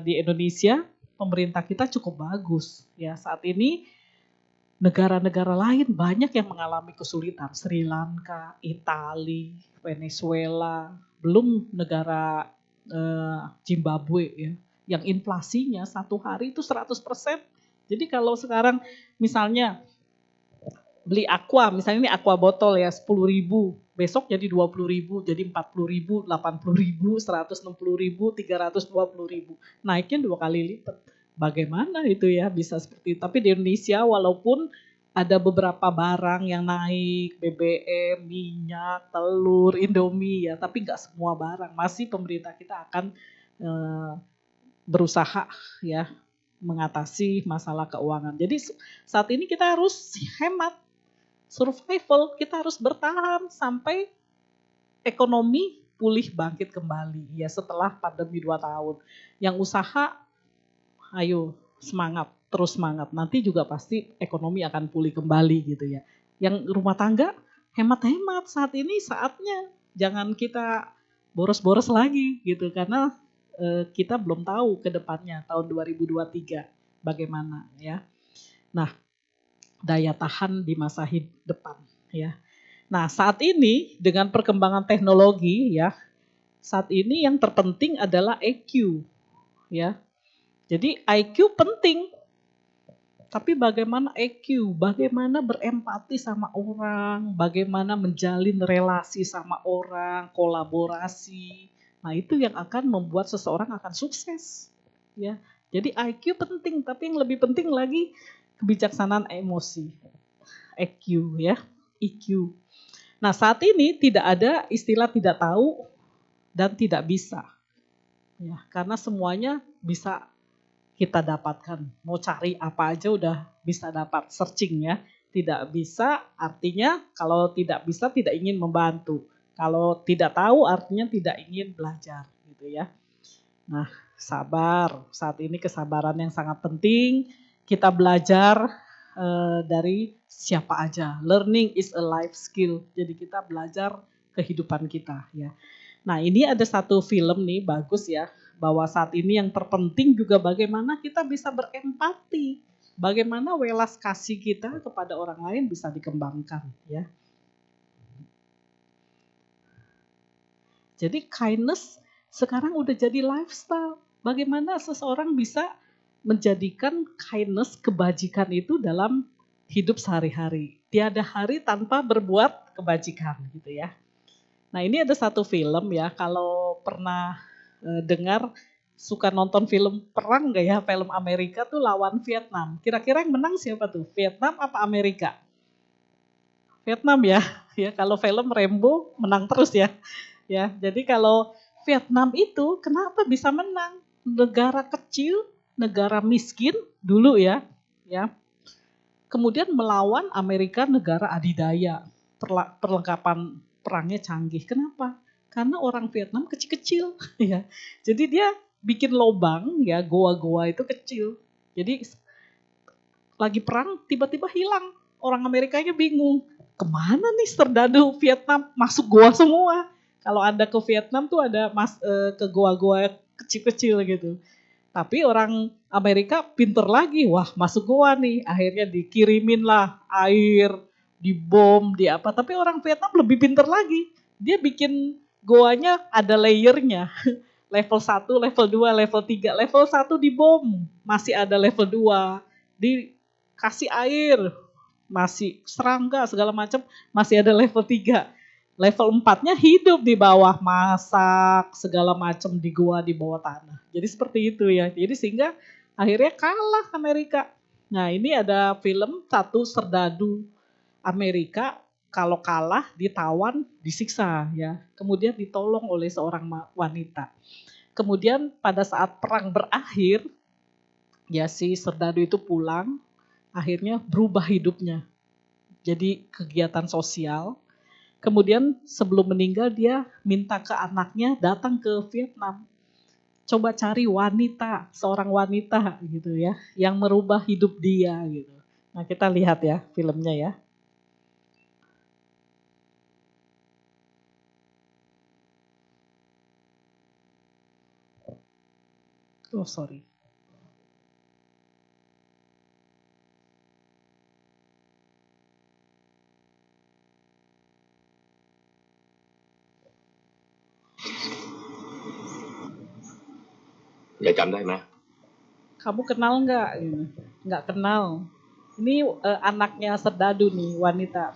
Di Indonesia pemerintah kita cukup bagus ya. Saat ini negara-negara lain banyak yang mengalami kesulitan. Sri Lanka, Italia, Venezuela, belum negara Zimbabwe ya. Yang inflasinya satu hari itu 100%. Jadi kalau sekarang misalnya beli aqua, misalnya ini aqua botol ya 10.000, besok jadi 20.000, jadi 40.000, 80.000, 160.000, 320.000, naiknya 2 kali lipat. Bagaimana itu ya bisa seperti itu? Tapi di Indonesia walaupun ada beberapa barang yang naik, BBM, minyak, telur, Indomie ya, tapi nggak semua barang. Masih pemerintah kita akan berusaha ya mengatasi masalah keuangan. Jadi saat ini kita harus hemat. Survival, kita harus bertahan sampai ekonomi pulih bangkit kembali ya setelah pandemi 2 tahun. Yang usaha, ayo semangat, terus semangat. Nanti juga pasti ekonomi akan pulih kembali gitu ya. Yang rumah tangga, hemat-hemat saat ini saatnya. Jangan kita boros-boros lagi gitu karena kita belum tahu ke depannya tahun 2023 bagaimana ya. Nah, daya tahan di masa depan ya. Nah, saat ini dengan perkembangan teknologi ya, saat ini yang terpenting adalah EQ ya. Jadi IQ penting. Tapi bagaimana EQ, bagaimana berempati sama orang, bagaimana menjalin relasi sama orang, kolaborasi. Nah, itu yang akan membuat seseorang akan sukses ya. Jadi IQ penting, tapi yang lebih penting lagi kebijaksanaan emosi, EQ ya, EQ. Nah saat ini tidak ada istilah tidak tahu dan tidak bisa, ya karena semuanya bisa kita dapatkan. Mau cari apa aja udah bisa dapat, searching ya. Tidak bisa artinya kalau tidak bisa tidak ingin membantu, kalau tidak tahu artinya tidak ingin belajar, gitu ya. Nah sabar, saat ini kesabaran yang sangat penting. Kita belajar dari siapa aja. Learning is a life skill. Jadi kita belajar kehidupan kita ya. Nah ini ada satu film nih bagus ya, bahwa saat ini yang terpenting juga bagaimana kita bisa berempati, bagaimana welas kasih kita kepada orang lain bisa dikembangkan ya. Jadi kindness sekarang udah jadi lifestyle. Bagaimana seseorang bisa menjadikan kindness, kebajikan itu dalam hidup sehari-hari. Tiada hari tanpa berbuat kebajikan gitu ya. Nah ini ada satu film ya, kalau pernah dengar, suka nonton film perang nggak ya, film Amerika tuh lawan Vietnam. Kira-kira yang menang siapa tuh? Vietnam apa Amerika? Vietnam ya. Ya kalau film Rambo menang terus ya. Ya, jadi kalau Vietnam itu kenapa bisa menang? Negara kecil, negara miskin dulu ya. Ya. Kemudian melawan Amerika, negara adidaya. Perlengkapan perangnya canggih. Kenapa? Karena orang Vietnam kecil-kecil ya. Jadi dia bikin lobang ya, goa-goa itu kecil. Jadi lagi perang tiba-tiba hilang. Orang Amerikanya bingung. Kemana nih serdadu Vietnam? Masuk goa semua. Kalau Anda ke Vietnam tuh ada ke goa-goa kecil-kecil gitu. Tapi orang Amerika pinter lagi, wah masuk goa nih, akhirnya dikirimin lah air, dibom, di apa. Tapi orang Vietnam lebih pinter lagi, dia bikin goanya ada layernya, level 1, level 2, level 3, level 1 dibom, masih ada level 2, dikasih air, masih serangga segala macam, masih ada level 3. Level 4-nya hidup di bawah, masak segala macam di gua di bawah tanah. Jadi seperti itu ya. Jadi sehingga akhirnya kalah Amerika. Nah ini ada film satu serdadu Amerika, kalau kalah ditawan, disiksa ya. Kemudian ditolong oleh seorang wanita. Kemudian pada saat perang berakhir, ya si serdadu itu pulang, akhirnya berubah hidupnya. Jadi kegiatan sosial. Kemudian sebelum meninggal dia minta ke anaknya datang ke Vietnam. Coba cari wanita, seorang wanita gitu ya, yang merubah hidup dia gitu. Nah kita lihat ya filmnya ya. Oh sorry. Yaจำได้ไหม Kamu kenal nggak? Nggak kenal. Ini anaknya serdadu nih, wanita.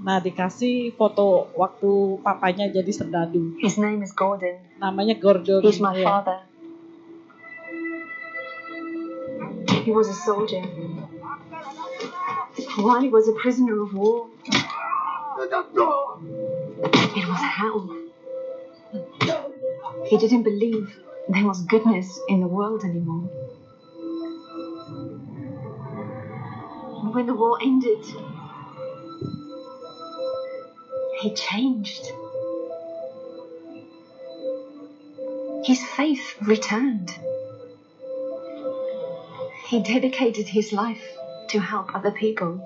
Nah dikasih foto waktu papanya jadi serdadu. His name is Gordon. Namanya Gordon. He's my ya. father. He was a soldier. While he was a prisoner of war, it was hell. He didn't believe there was goodness in the world anymore. When the war ended, he changed. His faith returned. He dedicated his life to help other people.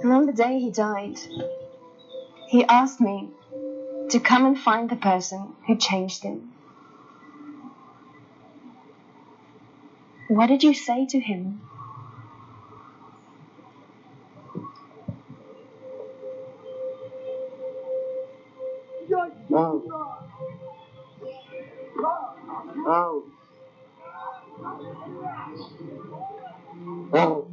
And on the day he died, he asked me to come and find the person who changed him. What did you say to him? No. No. No.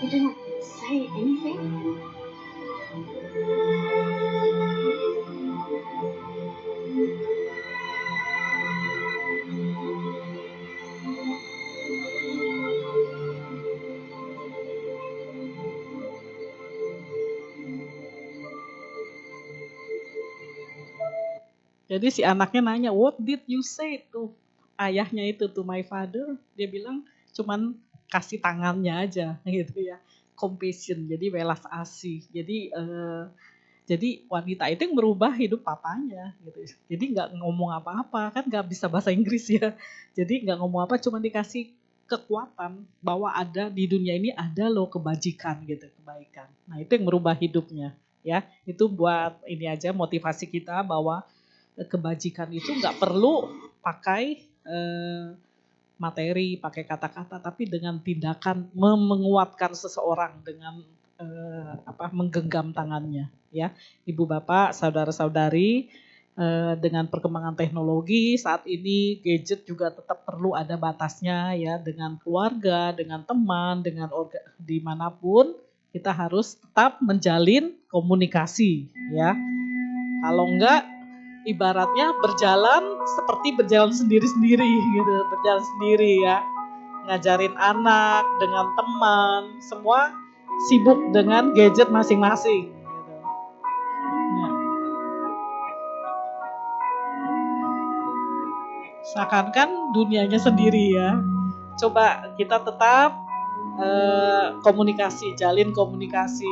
You didn't say anything? Jadi si anaknya nanya, what did you say to ayahnya itu, to my father? Dia bilang cuman kasih tangannya aja gitu ya. Compassion, jadi welas asih. Jadi wanita itu yang merubah hidup papanya gitu. Jadi nggak ngomong apa-apa, kan nggak bisa bahasa Inggris ya. Jadi nggak ngomong apa, cuma dikasih kekuatan bahwa ada di dunia ini ada loh kebajikan gitu, kebaikan. Nah itu yang merubah hidupnya ya. Itu buat ini aja motivasi kita bahwa kebajikan itu nggak perlu pakai materi, pakai kata-kata, tapi dengan tindakan menguatkan seseorang dengan menggenggam tangannya, ya. Ibu bapak, saudara-saudari, dengan perkembangan teknologi saat ini gadget juga tetap perlu ada batasnya, ya. Dengan keluarga, dengan teman, dengan dimanapun kita harus tetap menjalin komunikasi, ya. Kalau enggak, ibaratnya berjalan seperti berjalan sendiri-sendiri gitu, berjalan sendiri ya. Ngajarin anak dengan teman, semua sibuk dengan gadget masing-masing gitu. Ya. Seakan-kan dunianya sendiri ya. Coba kita tetap komunikasi, jalin komunikasi.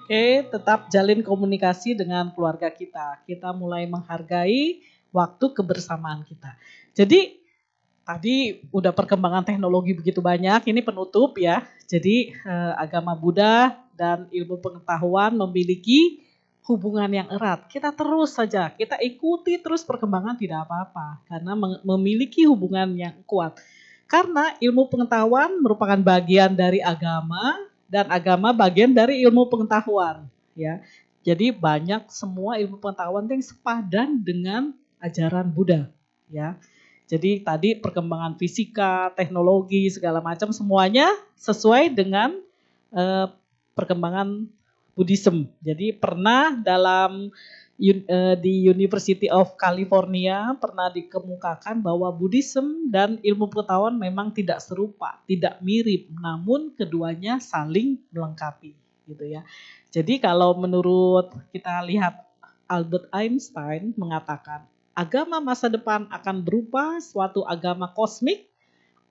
Oke, tetap jalin komunikasi dengan keluarga kita. Kita mulai menghargai waktu kebersamaan kita. Jadi tadi udah perkembangan teknologi begitu banyak, ini penutup ya. Jadi agama Buddha dan ilmu pengetahuan memiliki hubungan yang erat. Kita terus saja, kita ikuti terus perkembangan tidak apa-apa. Karena memiliki hubungan yang kuat. Karena ilmu pengetahuan merupakan bagian dari agama, dan agama bagian dari ilmu pengetahuan, ya. Jadi banyak semua ilmu pengetahuan yang sepadan dengan ajaran Buddha, ya. Jadi tadi perkembangan fisika, teknologi, segala macam semuanya sesuai dengan perkembangan Buddhism. Jadi pernah di University of California pernah dikemukakan bahwa Buddhism dan ilmu pengetahuan memang tidak serupa, tidak mirip, namun keduanya saling melengkapi, gitu ya. Jadi kalau menurut kita lihat Albert Einstein mengatakan, agama masa depan akan berupa suatu agama kosmik.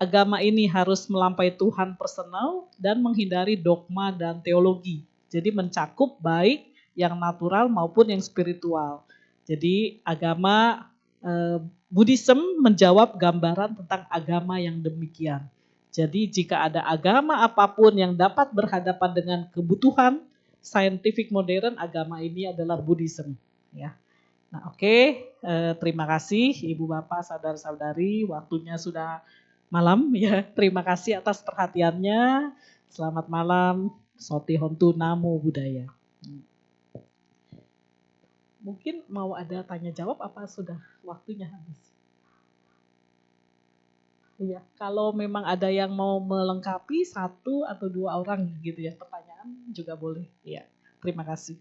Agama ini harus melampaui Tuhan personal dan menghindari dogma dan teologi. Jadi mencakup baik yang natural maupun yang spiritual. Jadi agama Buddhism menjawab gambaran tentang agama yang demikian. Jadi jika ada agama apapun yang dapat berhadapan dengan kebutuhan saintifik modern, agama ini adalah Buddhism. Ya. Nah, oke. Terima kasih Ibu Bapak, saudara-saudari. Waktunya sudah malam ya. Terima kasih atas perhatiannya. Selamat malam. Soti Hontu Namo Buddhaya. Mungkin mau ada tanya jawab apa sudah waktunya habis? Iya, kalau memang ada yang mau melengkapi 1 atau 2 orang gitu ya, pertanyaan juga boleh. Iya, terima kasih.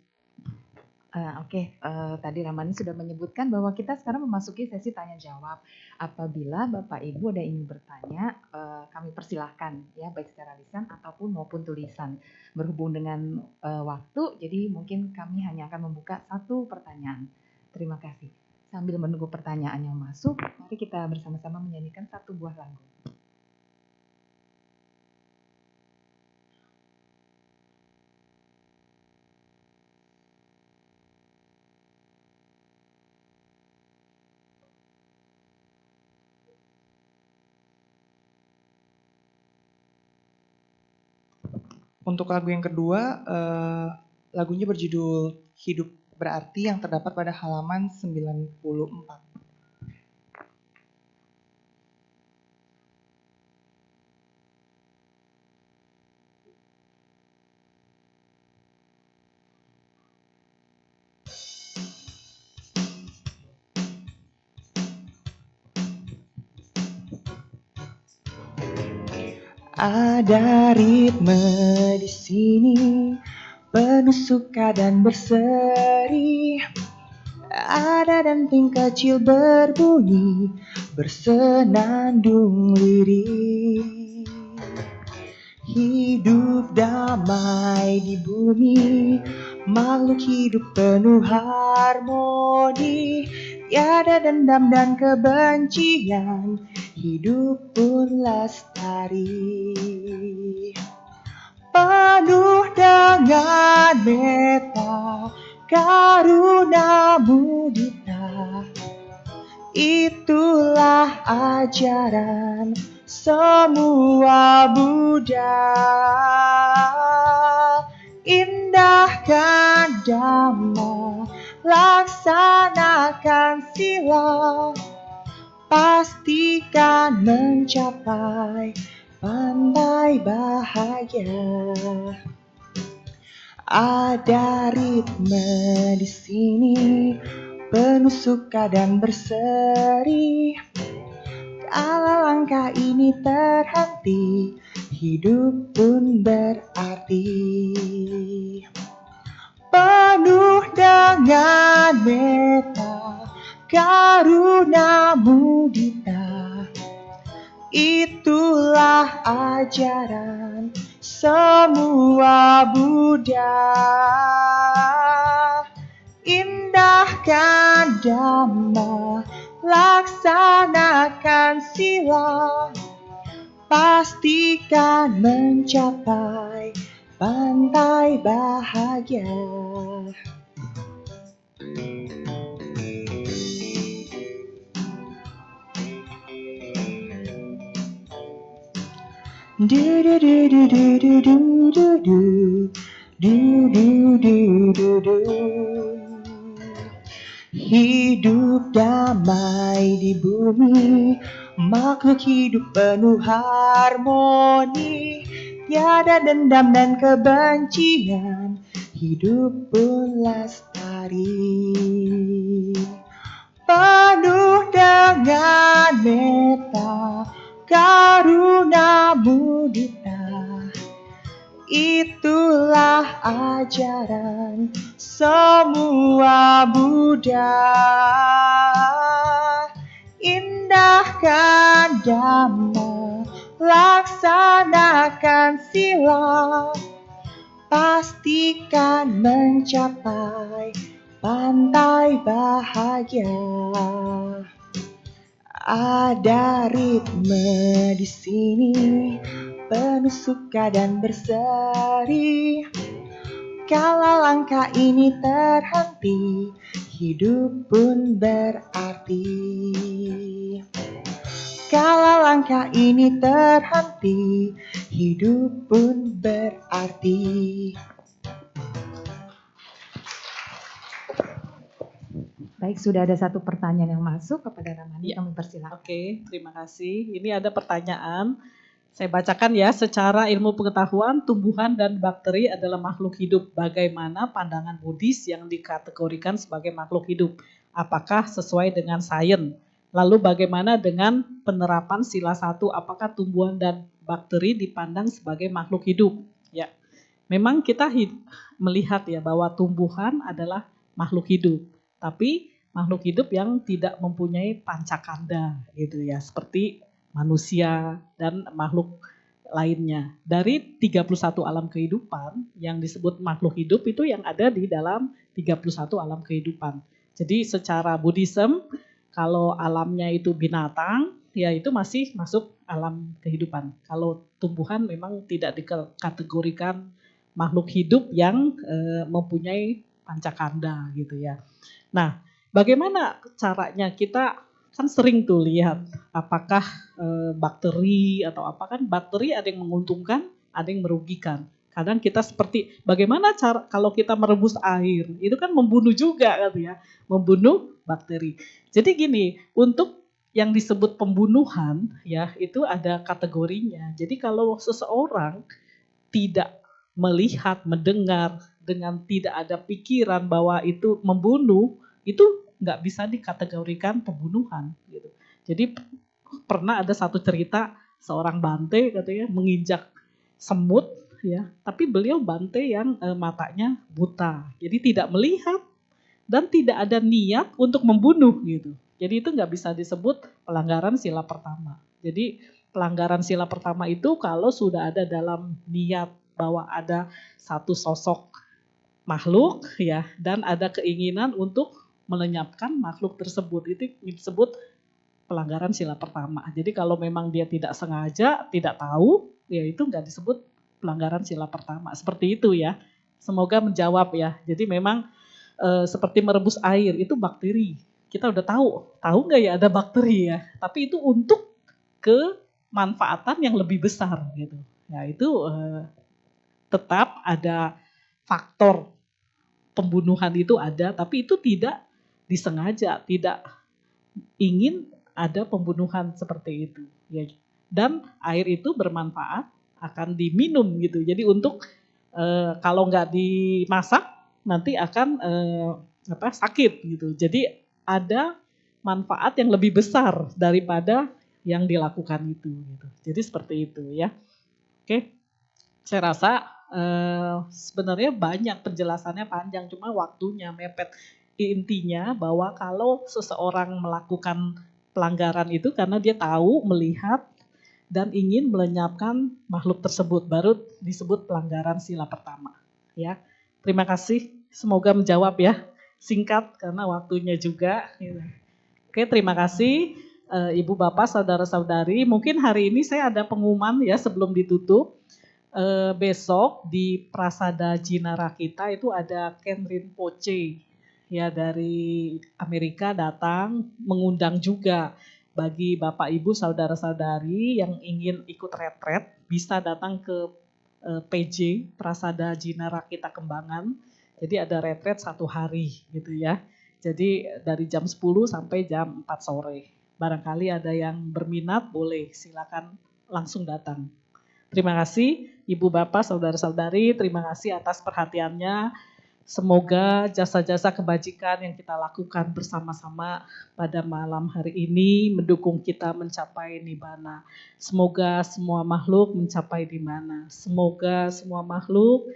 Tadi Ramani sudah menyebutkan bahwa kita sekarang memasuki sesi tanya jawab. Apabila Bapak Ibu ada ingin bertanya, kami persilahkan ya, baik secara lisan ataupun maupun tulisan. Berhubung dengan waktu, jadi mungkin kami hanya akan membuka satu pertanyaan. Terima kasih. Sambil menunggu pertanyaan yang masuk, mari kita bersama-sama menyanyikan satu buah lagu. Untuk lagu yang kedua, lagunya berjudul Hidup Berarti yang terdapat pada halaman 94. Ada ritme di sini, penuh suka dan berseri. Ada denting kecil berbunyi, bersenandung lirih. Hidup damai di bumi, makhluk hidup penuh harmoni. Tiada dendam dan kebencian, hidup pun lestari. Penuh dengan meta, karuna mudita, itulah ajaran semua Buddha. Indahkan Dhamma, laksanakan sila, pastikan mencapai pandai bahagia. Ada ritme di sini, penuh suka dan berseri. Kalau langkah ini terhenti, hidup pun berarti. Penuh dengan meta, karuna mudita, itulah ajaran semua Buddha. Indahkan Dhamma, laksanakan sila, pastikan mencapai pantai bahagia. Du du du du du du du du du du du du du. Hidup damai di bumi, makhluk hidup penuh harmoni. Tiada dendam dan kebencian, hidup pun lestari. Penuh dengan meta, karuna mudita, itulah ajaran semua Buddha. Indahkan Dhamma, laksanakan sila, pastikan mencapai pantai bahagia. Ada ritme di sini, penuh suka dan berseri. Kalau langkah ini terhenti, hidup pun berarti. Kalau langkah ini terhenti, hidup pun berarti. Baik, sudah ada satu pertanyaan yang masuk kepada Ramani, kami persilakan. Oke, terima kasih. Ini ada pertanyaan. Saya bacakan ya, secara ilmu pengetahuan, tumbuhan dan bakteri adalah makhluk hidup. Bagaimana pandangan Buddhis yang dikategorikan sebagai makhluk hidup? Apakah sesuai dengan sains? Lalu bagaimana dengan penerapan sila 1? Apakah tumbuhan dan bakteri dipandang sebagai makhluk hidup? Ya, memang kita melihat ya bahwa tumbuhan adalah makhluk hidup, tapi makhluk hidup yang tidak mempunyai pancakanda gitu ya, seperti manusia dan makhluk lainnya. Dari 31 alam kehidupan yang disebut makhluk hidup itu yang ada di dalam 31 alam kehidupan. Jadi secara Buddhism kalau alamnya itu binatang, ya itu masih masuk alam kehidupan. Kalau tumbuhan memang tidak dikategorikan makhluk hidup yang mempunyai pancakanda gitu ya. Nah, bagaimana caranya kita kan sering tuh lihat apakah bakteri atau apa, kan bakteri ada yang menguntungkan, ada yang merugikan. Kadang kita seperti bagaimana cara kalau kita merebus air, itu kan membunuh juga kan ya, membunuh bakteri. Jadi gini, untuk yang disebut pembunuhan ya itu ada kategorinya. Jadi kalau seseorang tidak melihat, mendengar dengan tidak ada pikiran bahwa itu membunuh, itu nggak bisa dikategorikan pembunuhan gitu. Jadi pernah ada satu cerita seorang bante katanya menginjak semut ya, tapi beliau bante yang matanya buta, jadi tidak melihat dan tidak ada niat untuk membunuh gitu. Jadi itu nggak bisa disebut pelanggaran sila pertama. Jadi pelanggaran sila pertama itu kalau sudah ada dalam niat bahwa ada satu sosok makhluk ya dan ada keinginan untuk melenyapkan makhluk tersebut, itu disebut pelanggaran sila pertama. Jadi kalau memang dia tidak sengaja, tidak tahu, ya itu nggak disebut pelanggaran sila pertama. Seperti itu ya. Semoga menjawab ya. Jadi memang seperti merebus air itu bakteri. Kita udah tahu nggak ya ada bakteri ya. Tapi itu untuk kemanfaatan yang lebih besar gitu. Ya itu tetap ada faktor pembunuhan itu ada, tapi itu tidak disengaja, tidak ingin ada pembunuhan seperti itu. Ya. Dan air itu bermanfaat, akan diminum gitu. Jadi untuk kalau nggak dimasak nanti akan sakit gitu. Jadi ada manfaat yang lebih besar daripada yang dilakukan itu. Gitu. Jadi seperti itu ya. Oke, saya rasa sebenarnya banyak penjelasannya panjang, cuma waktunya mepet. Intinya bahwa kalau seseorang melakukan pelanggaran itu karena dia tahu, melihat, dan ingin melenyapkan makhluk tersebut, baru disebut pelanggaran sila pertama. Ya, terima kasih. Semoga menjawab ya. Singkat karena waktunya juga. Oke, terima kasih Ibu Bapak, Saudara-saudari. Mungkin hari ini saya ada pengumuman ya sebelum ditutup. Besok di Prasada Jinara kita itu ada Ken Rinpoche ya dari Amerika datang, mengundang juga bagi Bapak Ibu saudara-saudari yang ingin ikut retret bisa datang ke PJ Prasada Jinara kita Kembangan. Jadi ada retret 1 hari gitu ya. Jadi dari jam 10 sampai jam 4 sore. Barangkali ada yang berminat boleh silakan langsung datang. Terima kasih Ibu Bapak, Saudara-saudari, terima kasih atas perhatiannya. Semoga jasa-jasa kebajikan yang kita lakukan bersama-sama pada malam hari ini mendukung kita mencapai nibbana. Semoga semua makhluk mencapai nibbana. Semoga semua makhluk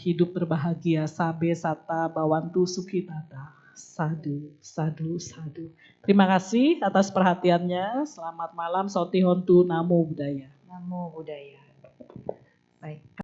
hidup berbahagia. Sabe sata bawantu sukitata. Sadu, sadu, sadu. Terima kasih atas perhatiannya. Selamat malam, Soti Hontu, Namo Buddhaya. Namo Buddhaya. Baik.